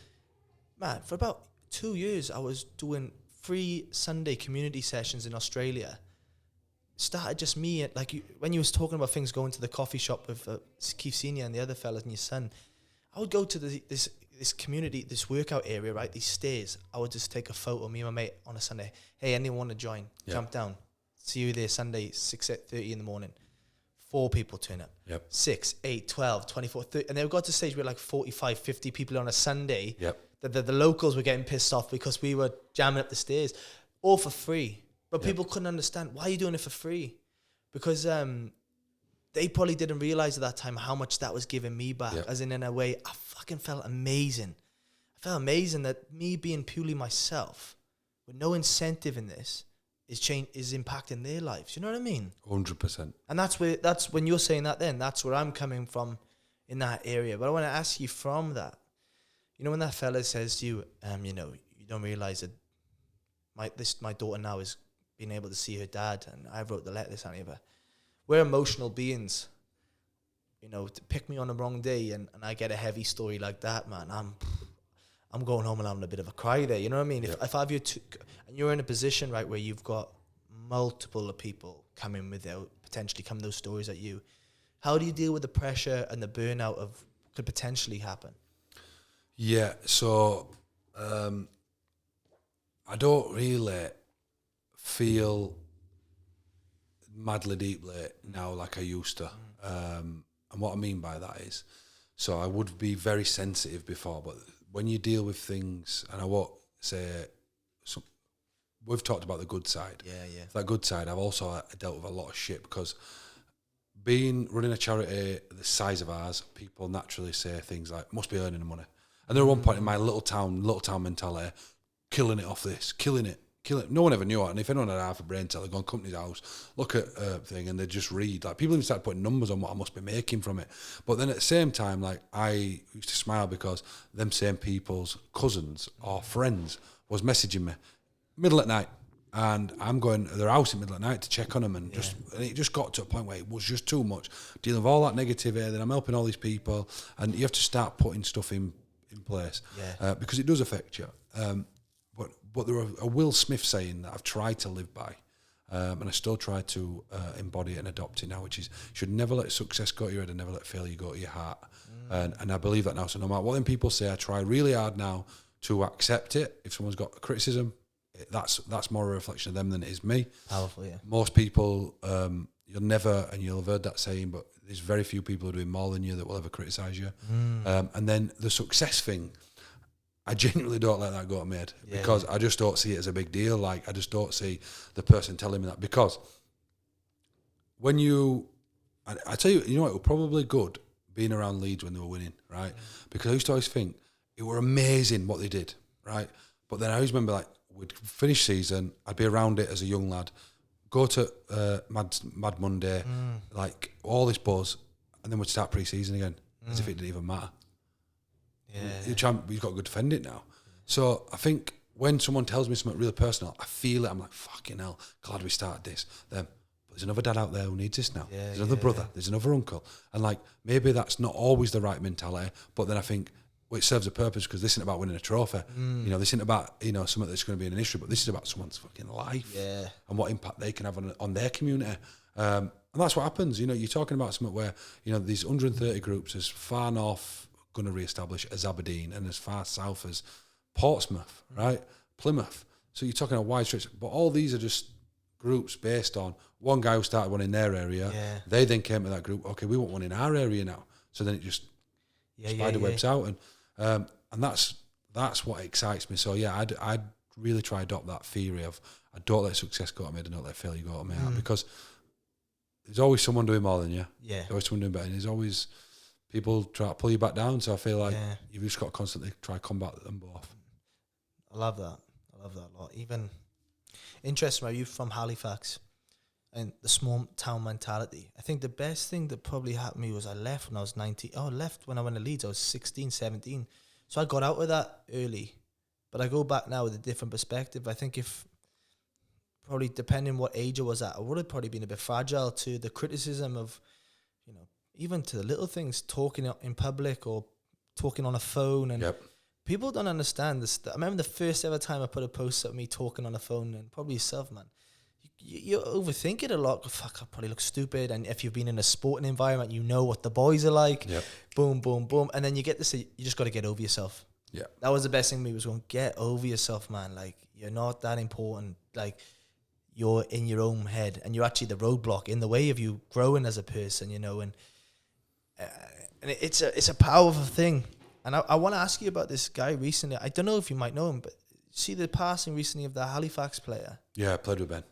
man, for about 2 years I was doing free Sunday community sessions in Australia. Started just me, like, when you was talking about things, going to the coffee shop with Keith Senior and the other fellas and your son, I would go to this community, this workout area, right, these stairs. I would just take a photo, me and my mate, on a Sunday. Hey, anyone want to join? Jump down. See you there Sunday, 6:30 in the morning. 4 people turn up. 6, 8, 12, 24, 30. And they got to a stage where like 45, 50 people on a Sunday. The locals were getting pissed off because we were jamming up the stairs, all for free. But people couldn't understand, why are you doing it for free? Because they probably didn't realize at that time how much that was giving me back. As in a way, I fucking felt amazing. I felt amazing that me being purely myself, with no incentive in this, is impacting their lives. You know what I mean? 100%. And that's when you're saying that, then that's where I'm coming from in that area. But I want to ask you from that, you know, when that fella says to you, you know, you don't realize that my daughter now is being able to see her dad, and I wrote the letter, this, and the other. We're emotional beings. you know, to pick me on the wrong day, and I get a heavy story like that, man, I'm going home and having a bit of a cry there. You know what I mean? Yeah. If I have you and you're in a position, right, where you've got multiple of people coming without potentially coming those stories at you, how do you deal with the pressure and the burnout of could potentially happen? Yeah, so I don't really feel madly deeply now like I used to. And what I mean by that is, so I would be very sensitive before, but when you deal with things, and I won't say, we've talked about the good side. Yeah. That good side, I've also dealt with a lot of shit because running a charity the size of ours, people naturally say things like, must be earning the money. And there was one point in my little town mentality, killing it off this, killing it. No one ever knew it. And if anyone had half a brain cell, they'd go on company's house, look at a thing, and they'd just read. Like, people even started putting numbers on what I must be making from it. But then at the same time, like, I used to smile because them same people's cousins or friends was messaging me middle at night. And I'm going to their house in the middle of the night to check on them, and and it just got to a point where it was just too much, dealing with all that negativity. Then I'm helping all these people, and you have to start putting stuff in place, because it does affect you. But there are a Will Smith saying that I've tried to live by, and I still try to embody it and adopt it now, which is, you should never let success go to your head and never let failure go to your heart. And I believe that now. So no matter what them people say, I try really hard now to accept it. If someone's got a criticism, that's more a reflection of them than it is me. Powerful, yeah. Most people, you'll never, and you'll have heard that saying, but there's very few people who are doing more than you that will ever criticise you. And then the success thing, I genuinely don't let that go to my head, because I just don't see it as a big deal. Like, I just don't see the person telling me that, because when I tell you, you know what, it was probably good being around Leeds when they were winning, right? Because I used to always think it were amazing what they did, right? But then I always remember, like, we'd finish season, I'd be around it as a young lad, go to Mad Monday, like all this buzz, and then we'd start pre-season again, as if it didn't even matter. You've got to defend it now. So I think when someone tells me something really personal, I feel it. I'm like, fucking hell, glad we started this. Then, but there's another dad out there who needs this now. There's another brother. There's another uncle. And like, maybe that's not always the right mentality, but then I think, well, it serves a purpose, because this isn't about winning a trophy. You know, this isn't about, you know, something that's going to be an issue, but this is about someone's fucking life and what impact they can have on their community. And that's what happens. You know, you're talking about something where, you know, these 130 groups as far north going to re-establish as Aberdeen, and as far south as Portsmouth, right? Plymouth. So you're talking a wide stretch, but all these are just groups based on one guy who started one in their area. They then came to that group. Okay, we want one in our area now. So then it just spider webs out, and that's what excites me. So yeah, I'd really try to adopt that theory of, I don't let success go to me, I don't let failure go to me, because there's always someone doing more than you. There's always someone doing better, and there's always people try to pull you back down. So I feel like you've just got to constantly try to combat them both. I love that a lot. Even interesting, are you from Halifax and the small town mentality? I think the best thing that probably happened to me was I left when I was 19. I left when I went to Leeds. I was 16, 17. So I got out of that early. But I go back now with a different perspective. I think if, probably depending what age I was at, I would have probably been a bit fragile to the criticism of, you know, even to the little things, talking in public or talking on a phone. And people don't understand this. I remember the first ever time I put a post of me talking on a phone, and probably yourself, man. You overthink it a lot. Fuck, I probably look stupid. And if you've been in a sporting environment, you know what the boys are like. Boom, boom, boom. And then you get to say, you just got to get over yourself. That was the best thing to me, was going, get over yourself, man. Like, you're not that important. Like, you're in your own head, and you're actually the roadblock in the way of you growing as a person, you know. And it's a powerful thing. And I want to ask you about this guy recently. I don't know if you might know him, but see the passing recently of the Halifax player? Yeah, I played with Ben.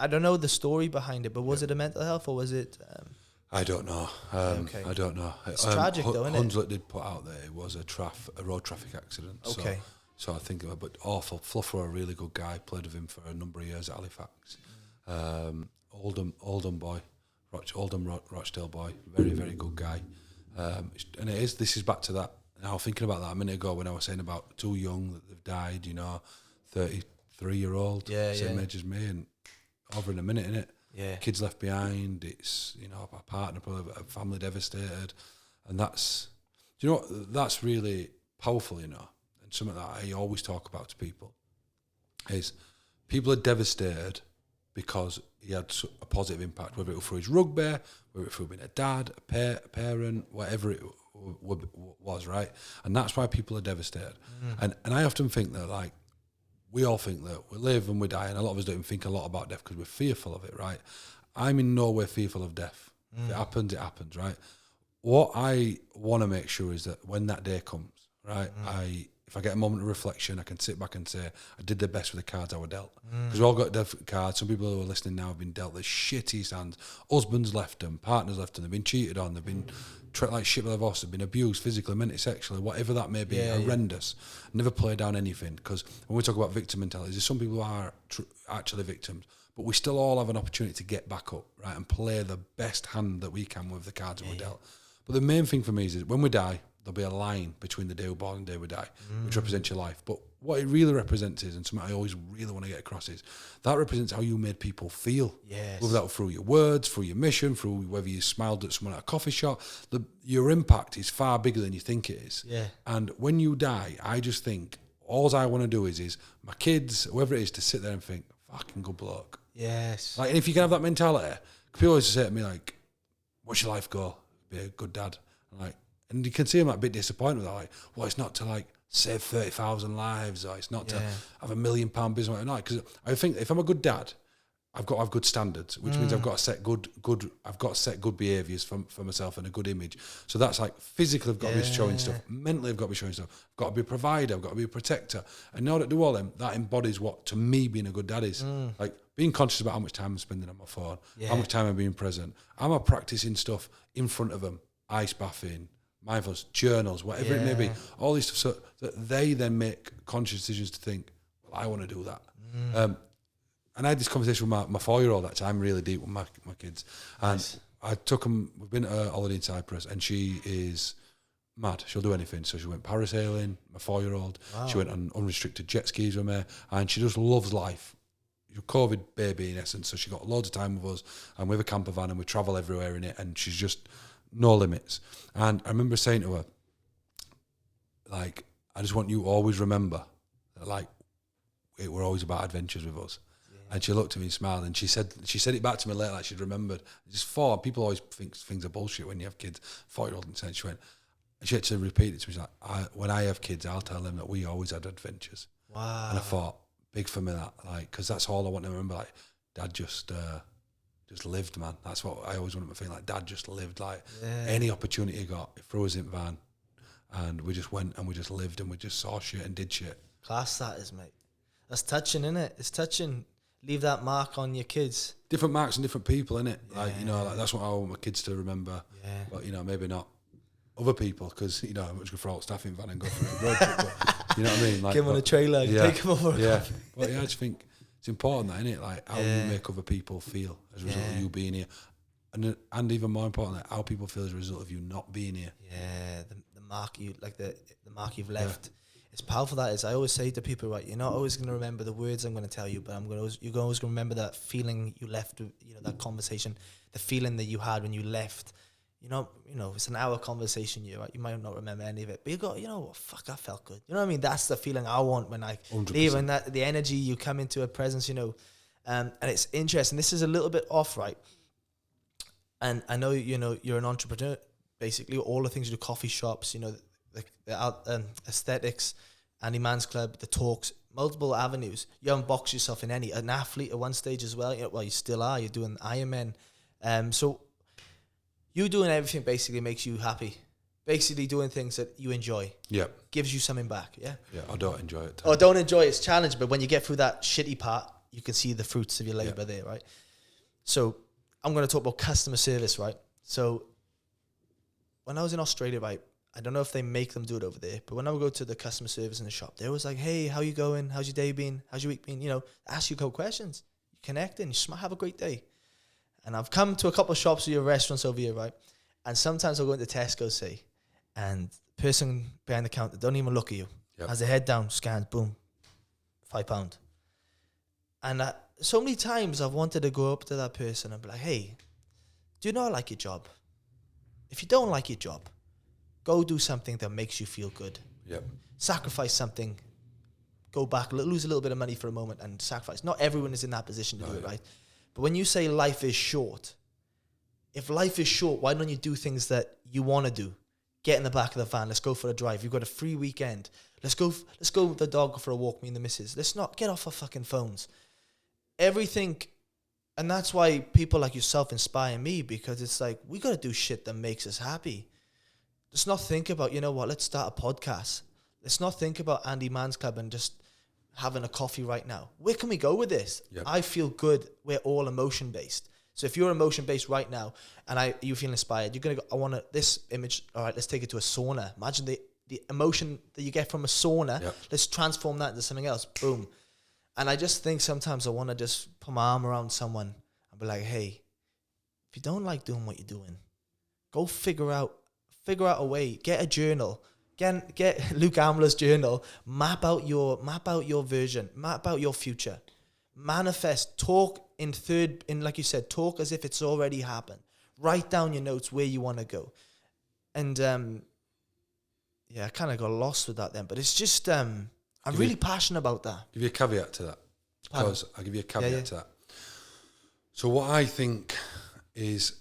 I don't know the story behind it, but was it a mental health, or was it... I don't know. I don't know. It's tragic, though, isn't it? Hunslet did put out that it was a road traffic accident. Okay. So I think, but awful. Fluff were a really good guy. Played with him for a number of years at Halifax. Oldham boy, Rochdale boy. Very, very good guy. And this is back to that. Now, thinking about that a minute ago when I was saying about too young that they've died, you know, 33-year-old, same age as me, and over in a minute, innit? Yeah. kids left behind. It's, you know, a partner, probably a family devastated, and that's, do you know what, that's really powerful, you know, and something that I always talk about to people is people are devastated because he had a positive impact, whether it was through his rugby, whether it was through being a dad, a parent, whatever it was, right? And that's why people are devastated. And I often think that, like, we all think that we live and we die, and a lot of us don't think a lot about death because we're fearful of it, right? I'm in no way fearful of death. If it happens, right? What I want to make sure is that when that day comes, right, if I get a moment of reflection, I can sit back and say, I did the best with the cards I were dealt. Because we all got different cards. Some people who are listening now have been dealt the shittiest hands. Husbands left them, partners left them, they've been cheated on, they've been treated like shit by their boss, they've been abused physically, mentally, sexually, whatever that may be, horrendous. Never play down anything. Because when we talk about victim mentality, there's some people who are actually victims, but we still all have an opportunity to get back up, right, and play the best hand that we can with the cards that we're dealt. But the main thing for me is when we die, there'll be a line between the day we're born and the day we die, which represents your life. But what it really represents is, and something I always really want to get across is, that represents how you made people feel. Yes. Whether that was through your words, through your mission, through whether you smiled at someone at a coffee shop. Your impact is far bigger than you think it is. Yeah. And when you die, I just think, all I want to do is my kids, whoever it is, to sit there and think, fucking good bloke. Yes. Like, and if you can have that mentality, people always say to me, like, what's your life goal? Be a good dad. And you can see them like a bit disappointed with that. Like, well, it's not to like save 30,000 lives, or it's not to have £1 million business. No, because I think if I'm a good dad, I've got to have good standards, which means I've got to set good behaviours for myself and a good image. So that's like physically I've got to be showing stuff, mentally I've got to be showing stuff, I've got to be a provider, I've got to be a protector. And in order to do all them, that embodies what to me being a good dad is. Like being conscious about how much time I'm spending on my phone, how much time I'm being present. Am I practicing stuff in front of them, ice bathing, mindfulness, journals, whatever it may be, all these stuff, so that they then make conscious decisions to think, well, I want to do that. And I had this conversation with my 4-year-old actually. I'm really deep with my kids. And I took them, we've been to a holiday in Cyprus, and she is mad. She'll do anything. So she went parasailing, my 4-year-old. Wow. She went on unrestricted jet skis with me, and she just loves life. She's a COVID baby in essence, so she got loads of time with us, and we have a camper van and we travel everywhere in it, and she's just no limits. And I remember saying to her, like, I just want you to always remember that, like, we're always about adventures with us. And she looked at me and smiled, and she said it back to me later, like she'd remembered. Just people always think things are bullshit when you have kids. 4-year-old and said, she had to repeat it to me. She's like, when I have kids, I'll tell them that we always had adventures. Wow. And I thought, big for me that, like, because that's all I want to remember. Like, Dad just lived, man. That's what I always want to feel like. Dad just lived. Like any opportunity he got, he threw us in van, and we just went and we just lived and we just saw shit and did shit. Class that is, mate. That's touching, isn't it? It's touching. Leave that mark on your kids. Different marks and different people, innit? Like, you know, like that's what I want my kids to remember. Yeah. But, you know, maybe not other people, because, you know, I'm just going to throw out staff in van and go for a road trip. But, you know what I mean? Like, give them on a trailer, take them over. Yeah. But yeah, I just think it's important, that, innit? Like, how you make other people feel as a result of you being here. And even more importantly, how people feel as a result of you not being here. Yeah, the mark you, like the mark you've left. Yeah. It's powerful, that is. I always say to people, right, you're not always going to remember the words I'm going to tell you, but you're always going to remember that feeling you left, you know, that conversation, the feeling that you had when you left. You know, it's an hour conversation, you might not remember any of it, but you go, you know, fuck, I felt good. You know what I mean? That's the feeling I want when I 100%. leave, and that the energy you come into a presence, you know. And it's interesting. This is a little bit off, right? And I know, you know, you're an entrepreneur, basically. All the things you do, coffee shops, you know, the aesthetics, Andy Mann's Club, the talks, multiple avenues. You haven't boxed yourself in any. An athlete at one stage as well. You know, well, you still are. You're doing Ironman. So you doing everything basically makes you happy. Basically doing things that you enjoy. Yeah. Gives you something back. Yeah. Yeah. I don't enjoy it. Or don't enjoy it. It's challenging, but when you get through that shitty part, you can see the fruits of your labor there, right? So I'm going to talk about customer service, right? So when I was in Australia, right, I don't know if they make them do it over there, but when I would go to the customer service in the shop, they was like, hey, how you going? How's your day been? How's your week been? You know, ask you a couple questions. You connect and you have a great day. And I've come to a couple of shops or your restaurants over here, right? And sometimes I'll go into Tesco, say, and the person behind the counter don't even look at you. Has their head down, scans, boom, £5. And so many times I've wanted to go up to that person and be like, hey, do you not like your job? If you don't like your job, go do something that makes you feel good. Yep. Sacrifice something. Go back, lose a little bit of money for a moment and sacrifice. Not everyone is in that position to do it, right? But when you say life is short, if life is short, why don't you do things that you want to do? Get in the back of the van. Let's go for a drive. You've got a free weekend. Let's go with the dog for a walk, me and the missus. Let's not get off our fucking phones. Everything, and that's why people like yourself inspire me, because it's like, we got to do shit that makes us happy. Let's not think about, you know what, let's start a podcast. Let's not think about Andy Mann's Club and just having a coffee right now. Where can we go with this? Yep. I feel good. We're all emotion based. So if you're emotion based right now and you feel inspired, you're going to go, I want this image. All right, let's take it to a sauna. Imagine the emotion that you get from a sauna. Yep. Let's transform that into something else. Boom. And I just think sometimes I want to just put my arm around someone and be like, hey, if you don't like doing what you're doing, go figure out a way. Get a journal. Get Luke Ambler's journal. Map out your vision. Map out your future. Manifest. Talk like you said, talk as if it's already happened. Write down your notes where you want to go. And I kind of got lost with that then. But it's just I'm really passionate about that. Give you a caveat to that. Because I'll give you a caveat to that. So what I think is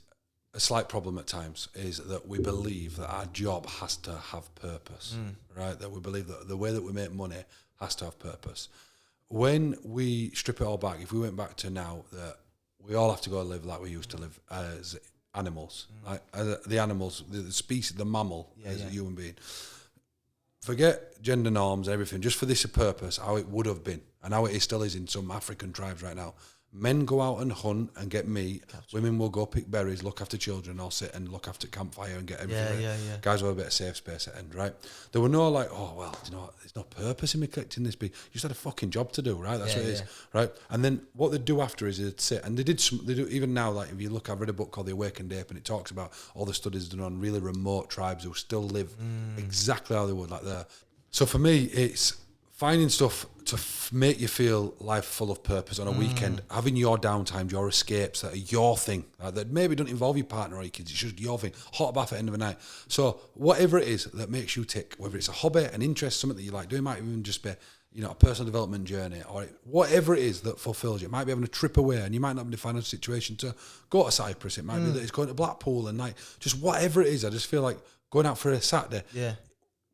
a slight problem at times is that we believe that our job has to have purpose, right? That we believe that the way that we make money has to have purpose. When we strip it all back, if we went back to now, that we all have to go live like we used to live as animals, like the animals, the species, the mammal as a human being. Forget gender norms, everything, just for this purpose, how it would have been, and how it still is in some African tribes right now. Men go out and hunt and get meat. Women will go pick berries, look after children, or sit and look after campfire and get everything ready. Guys will have a bit of safe space at end, right? There were no like, oh, well, you know what? There's no purpose in me collecting this bee. You just had a fucking job to do, right? That's what it is, right? And then what they do after is they'd sit, and they do, even now, like if you look, I've read a book called The Awakened Ape, and it talks about all the studies done on really remote tribes who still live exactly how they would, like there. So for me, it's finding stuff to make you feel life full of purpose on a weekend, having your downtimes, your escapes that are your thing, that maybe don't involve your partner or your kids, it's just your thing, hot bath at the end of the night. So whatever it is that makes you tick, whether it's a hobby, an interest, something that you like doing, might even just be, you know, a personal development journey, or whatever it is that fulfills you. It might be having a trip away, and you might not be in a financial situation to go to Cyprus. It might be that it's going to Blackpool and like, just whatever it is. I just feel like going out for a Saturday. Yeah.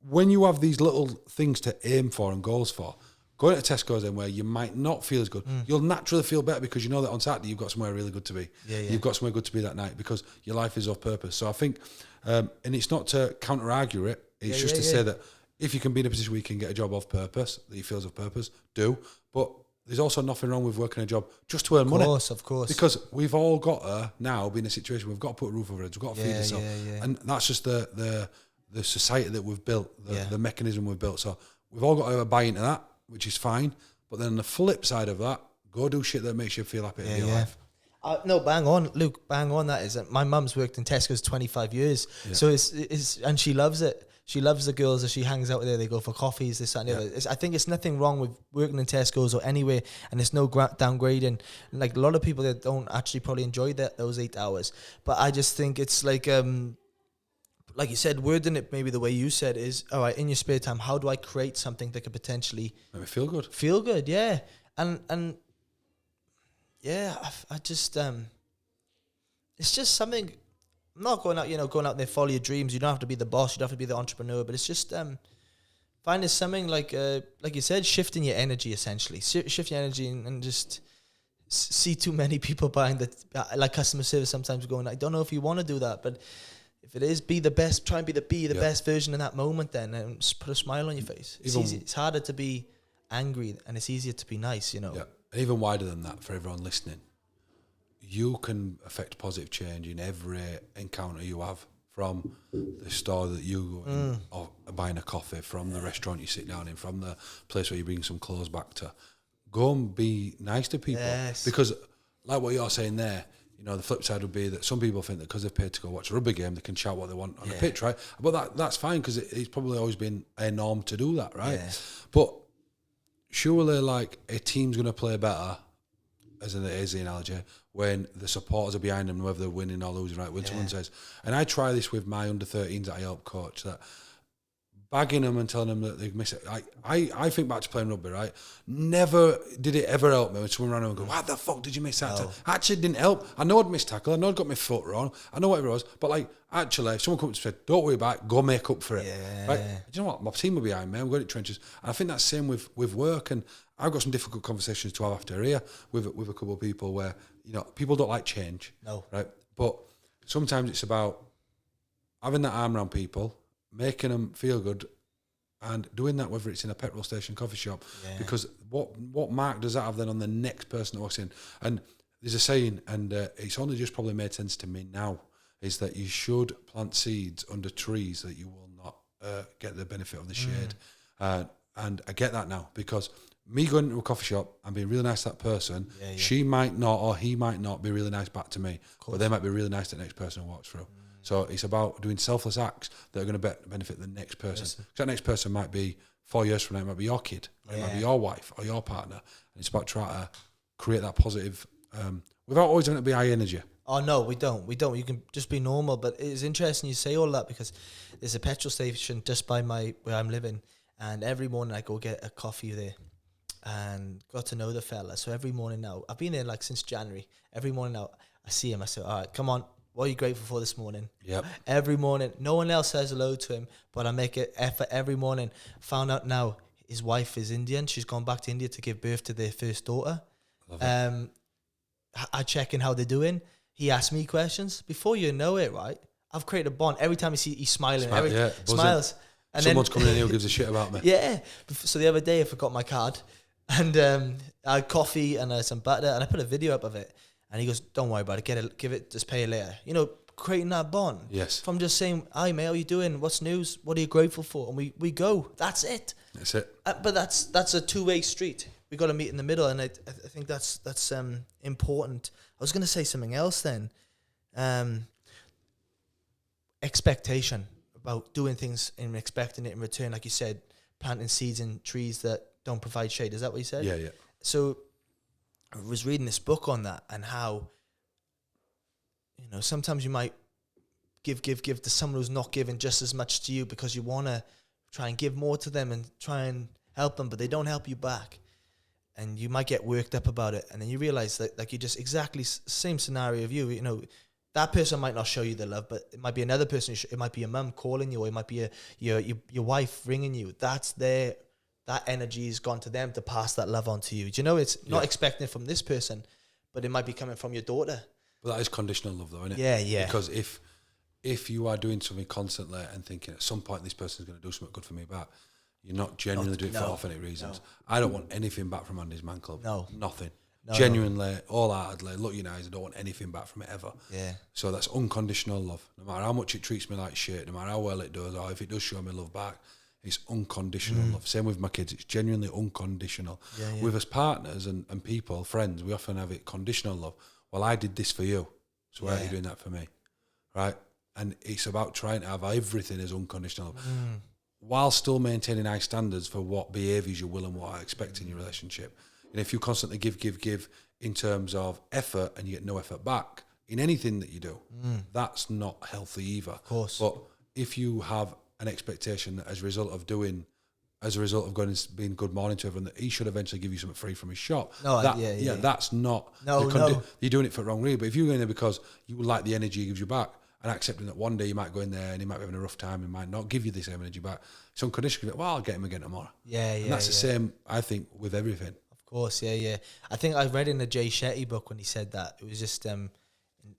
When you have these little things to aim for and goals for, going to Tesco's then where you might not feel as good, you'll naturally feel better because you know that on Saturday you've got somewhere really good to be. You've got somewhere good to be that night because your life is of purpose. So I think, and it's not to counter-argue it, it's just to say that if you can be in a position where you can get a job of purpose, that you feel is of purpose, do. But there's also nothing wrong with working a job just to earn money. Of course. Because we've all got to now be in a situation where we've got to put a roof over our heads, we've got to feed ourselves. And that's just the society that we've built, the mechanism we've built. So we've all got to buy into that, which is fine. But then on the flip side of that, go do shit that makes you feel happy in your life. No, bang on, Luke, bang on. That is, my mum's worked in Tesco's 25 years. So it's and she loves it. She loves the girls that she hangs out with there. They go for coffees, this, that, and the other. I think it's nothing wrong with working in Tesco's or anywhere, and there's no downgrading. And like a lot of people that don't actually probably enjoy those 8 hours. But I just think it's like you said, wording it maybe the way you said is, all right, in your spare time, how do I create something that could potentially make me feel good? Feel good, yeah. And yeah, I just, it's just something. I'm not going out there, follow your dreams. You don't have to be the boss. You don't have to be the entrepreneur. But it's just finding something like you said, shifting your energy essentially. Shift your energy and just see too many people behind like customer service sometimes going, I don't know if you want to do that, but if it is, be the best. Try and be the best version in that moment then, and just put a smile on your face. It's easy. It's harder to be angry and it's easier to be nice, you know. Yeah. And even wider than that, for everyone listening, you can affect positive change in every encounter you have, from the store that you or buying a coffee, from the restaurant you sit down in, from the place where you bring some clothes back to. Go and be nice to people. Yes. Because like what you're saying there, you know, the flip side would be that some people think that because they've paid to go watch a rugby game, they can shout what they want on the pitch, right? But that's fine because it's probably always been a norm to do that, right? Yeah. But surely, like, a team's going to play better as the analogy, when the supporters are behind them, whether they're winning or losing, right? When someone says, and I try this with my under-13s that I help coach, that bagging them and telling them that they've missed it. I think back to playing rugby, right? Never did it ever help me when someone ran over and go, "Why the fuck did you miss that?" Actually, it didn't help. I know I'd missed tackle. I know I'd got my foot wrong. I know whatever it was. But like, actually, if someone comes up and said, "Don't worry about it, go make up for it." Yeah. Right? Do you know what? My team were behind me. I'm going to trenches. And I think that's the same with work. And I've got some difficult conversations to have after here with a couple of people where, you know, people don't like change. No. Right? But sometimes it's about having that arm around people, making them feel good, and doing that, whether it's in a petrol station, coffee shop, because what mark does that have then on the next person that walks in? And there's a saying, and it's only just probably made sense to me now, is that you should plant seeds under trees that you will not get the benefit of the shade. And I get that now, because me going into a coffee shop and being really nice to that person, she might not or he might not be really nice back to me, but they might be really nice to the next person who walks through. So it's about doing selfless acts that are going to benefit the next person. Yes. That next person might be 4 years from now, it might be your kid, it might be your wife or your partner. And it's about trying to create that positive, without always having to be high energy. Oh, no, we don't. You can just be normal. But it's interesting you say all that, because there's a petrol station just by where I'm living. And every morning I go get a coffee there and got to know the fella. So every morning now, I've been there like since January. Every morning now I see him. I say, all right, come on. What are you grateful for this morning? Yep. Every morning. No one else says hello to him, but I make an effort every morning. Found out now his wife is Indian. She's gone back to India to give birth to their first daughter. I check in how they're doing. He asks me questions. Before you know it, right, I've created a bond. Every time he's smiling. Smiles. And someone's coming in here who gives a shit about me. Yeah. So the other day I forgot my card, and I had coffee and some butter, and I put a video up of it. And he goes, "Don't worry about it. Just pay it later." You know, creating that bond. Yes. From just saying, "Hi, mate, how you doing? What's news? What are you grateful for?" And we go. That's it. That's it. But that's a two-way street. We got to meet in the middle, and I think that's important. I was going to say something else then. Expectation about doing things and expecting it in return, like you said, planting seeds in trees that don't provide shade. Is that what you said? Yeah. So I was reading this book on that, and how, you know, sometimes you might give to someone who's not giving just as much to you, because you want to try and give more to them and try and help them, but they don't help you back. And you might get worked up about it. And then you realize that, like, you just exactly same scenario of you know, that person might not show you the love, but it might be another person. It might be your mum calling you, or it might be your wife ringing you. That energy has gone to them to pass that love on to you. Do you know, it's not expecting it from this person, but it might be coming from your daughter. But that is conditional love, though, isn't it? Yeah. Because if you are doing something constantly and thinking at some point this person's going to do something good for me back, you're not genuinely doing it for authentic reasons. No. I don't want anything back from Andy's Man Club. No. Nothing. Genuinely, wholeheartedly, look you in the eyes, I don't want anything back from it ever. Yeah. So that's unconditional love. No matter how much it treats me like shit, no matter how well it does, or if it does show me love back, it's unconditional love. Same with my kids, it's genuinely unconditional. Yeah. With us partners and people, friends, we often have it conditional love. Well, I did this for you, so why are you doing that for me? Right? And it's about trying to have everything as unconditional love, while still maintaining high standards for what behaviours you will and what I expect in your relationship. And if you constantly give in terms of effort and you get no effort back in anything that you do, that's not healthy either. Of course. But if you have an expectation that as a result of going and being good morning to everyone, that he should eventually give you something free from his shop. That's not. No. You're doing it for the wrong reason. But if you're going there because you like the energy he gives you back, and accepting that one day you might go in there and he might be having a rough time and might not give you the same energy back, it's unconditional. Well, I'll get him again tomorrow. And that's the same, I think, with everything. Of course, yeah. I think I read in the Jay Shetty book when he said that, it was just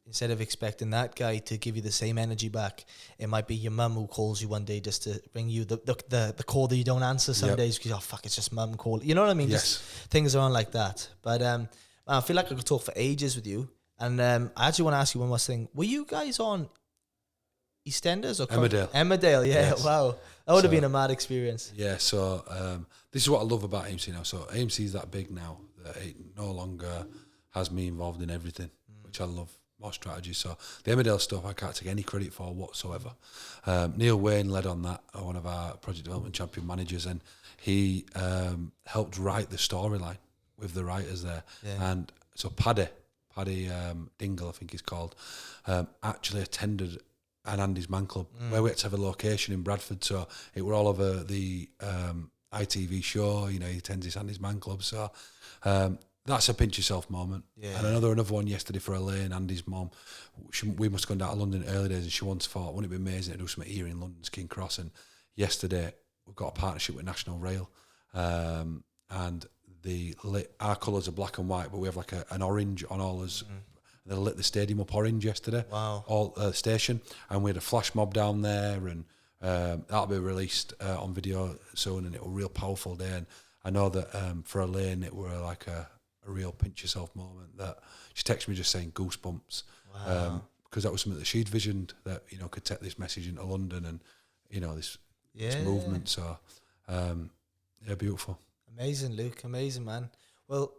instead of expecting that guy to give you the same energy back, it might be your mum who calls you one day just to bring you the call that you don't answer some days because, it's just mum calling. You know what I mean? Yes. Just things are on like that. But I feel like I could talk for ages with you. And I actually want to ask you one more thing. Were you guys on EastEnders or Emmerdale? Emmerdale, yeah. Yes. Wow. That would have been a mad experience. Yeah, so this is what I love about AMC now. So AMC is that big now that it no longer has me involved in everything, which I love. More strategy. So the Emmerdale stuff I can't take any credit for whatsoever. Neil Wayne led on that, one of our project development champion managers, and he helped write the storyline with the writers there. And so Paddy Dingle, I think he's called, actually attended an Andy's Man Club where we had to have a location in Bradford, so it were all over the ITV show. You know, he attends this Andy's Man Club, so that's a pinch yourself moment. Yeah. And another one yesterday for Elaine, Andy's mum. We must have gone down to London in early days, and she once thought, wouldn't it be amazing to do something here in London's King Cross? And yesterday we've got a partnership with National Rail, and our colours are black and white, but we have like an orange on all us. They lit the stadium up orange yesterday. Wow. All station, and we had a flash mob down there, and that'll be released on video soon, and it was a real powerful day. And I know that for Elaine, it were like a real pinch yourself moment. That she texted me just saying goosebumps, because that was something that she'd visioned, that could take this message into London, and this movement. So beautiful. Amazing, Luke. Amazing, man. Well,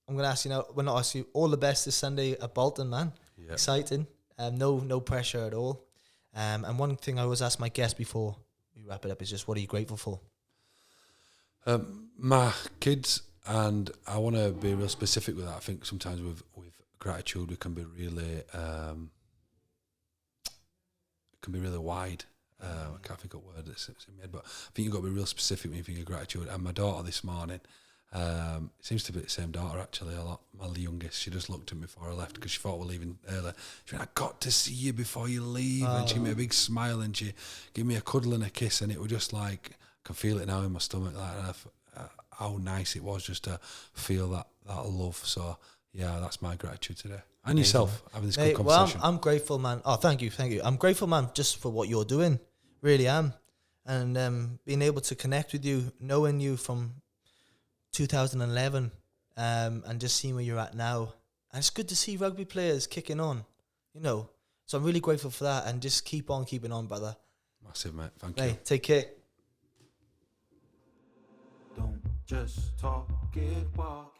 I'm going to ask you now, we're not asking you all the best this Sunday at Bolton, man. Yeah. Exciting. No pressure at all. And one thing I always ask my guests before we wrap it up is just, what are you grateful for? My kids, and I want to be real specific with that. I think sometimes with gratitude we can be really wide. I can't think of a word that's in my head, but I think you've got to be real specific when you think of gratitude. And my daughter this morning, it seems to be the same daughter actually a lot. My youngest, she just looked at me before I left because she thought we were leaving early. She went, "I got to see you before you leave," and she made a big smile and she gave me a cuddle and a kiss, and it was just like, I can feel it now in my stomach, like how nice it was just to feel that love. So yeah, that's my gratitude today. And yourself, having this good conversation. Well, I'm grateful, man. Oh, thank you. I'm grateful, man, just for what you're doing. Really am. And being able to connect with you, knowing you from 2011, and just seeing where you're at now. And it's good to see rugby players kicking on, So I'm really grateful for that, and just keep on keeping on, brother. Massive, mate. Thank you. Take care. Don't just talk it, walk it.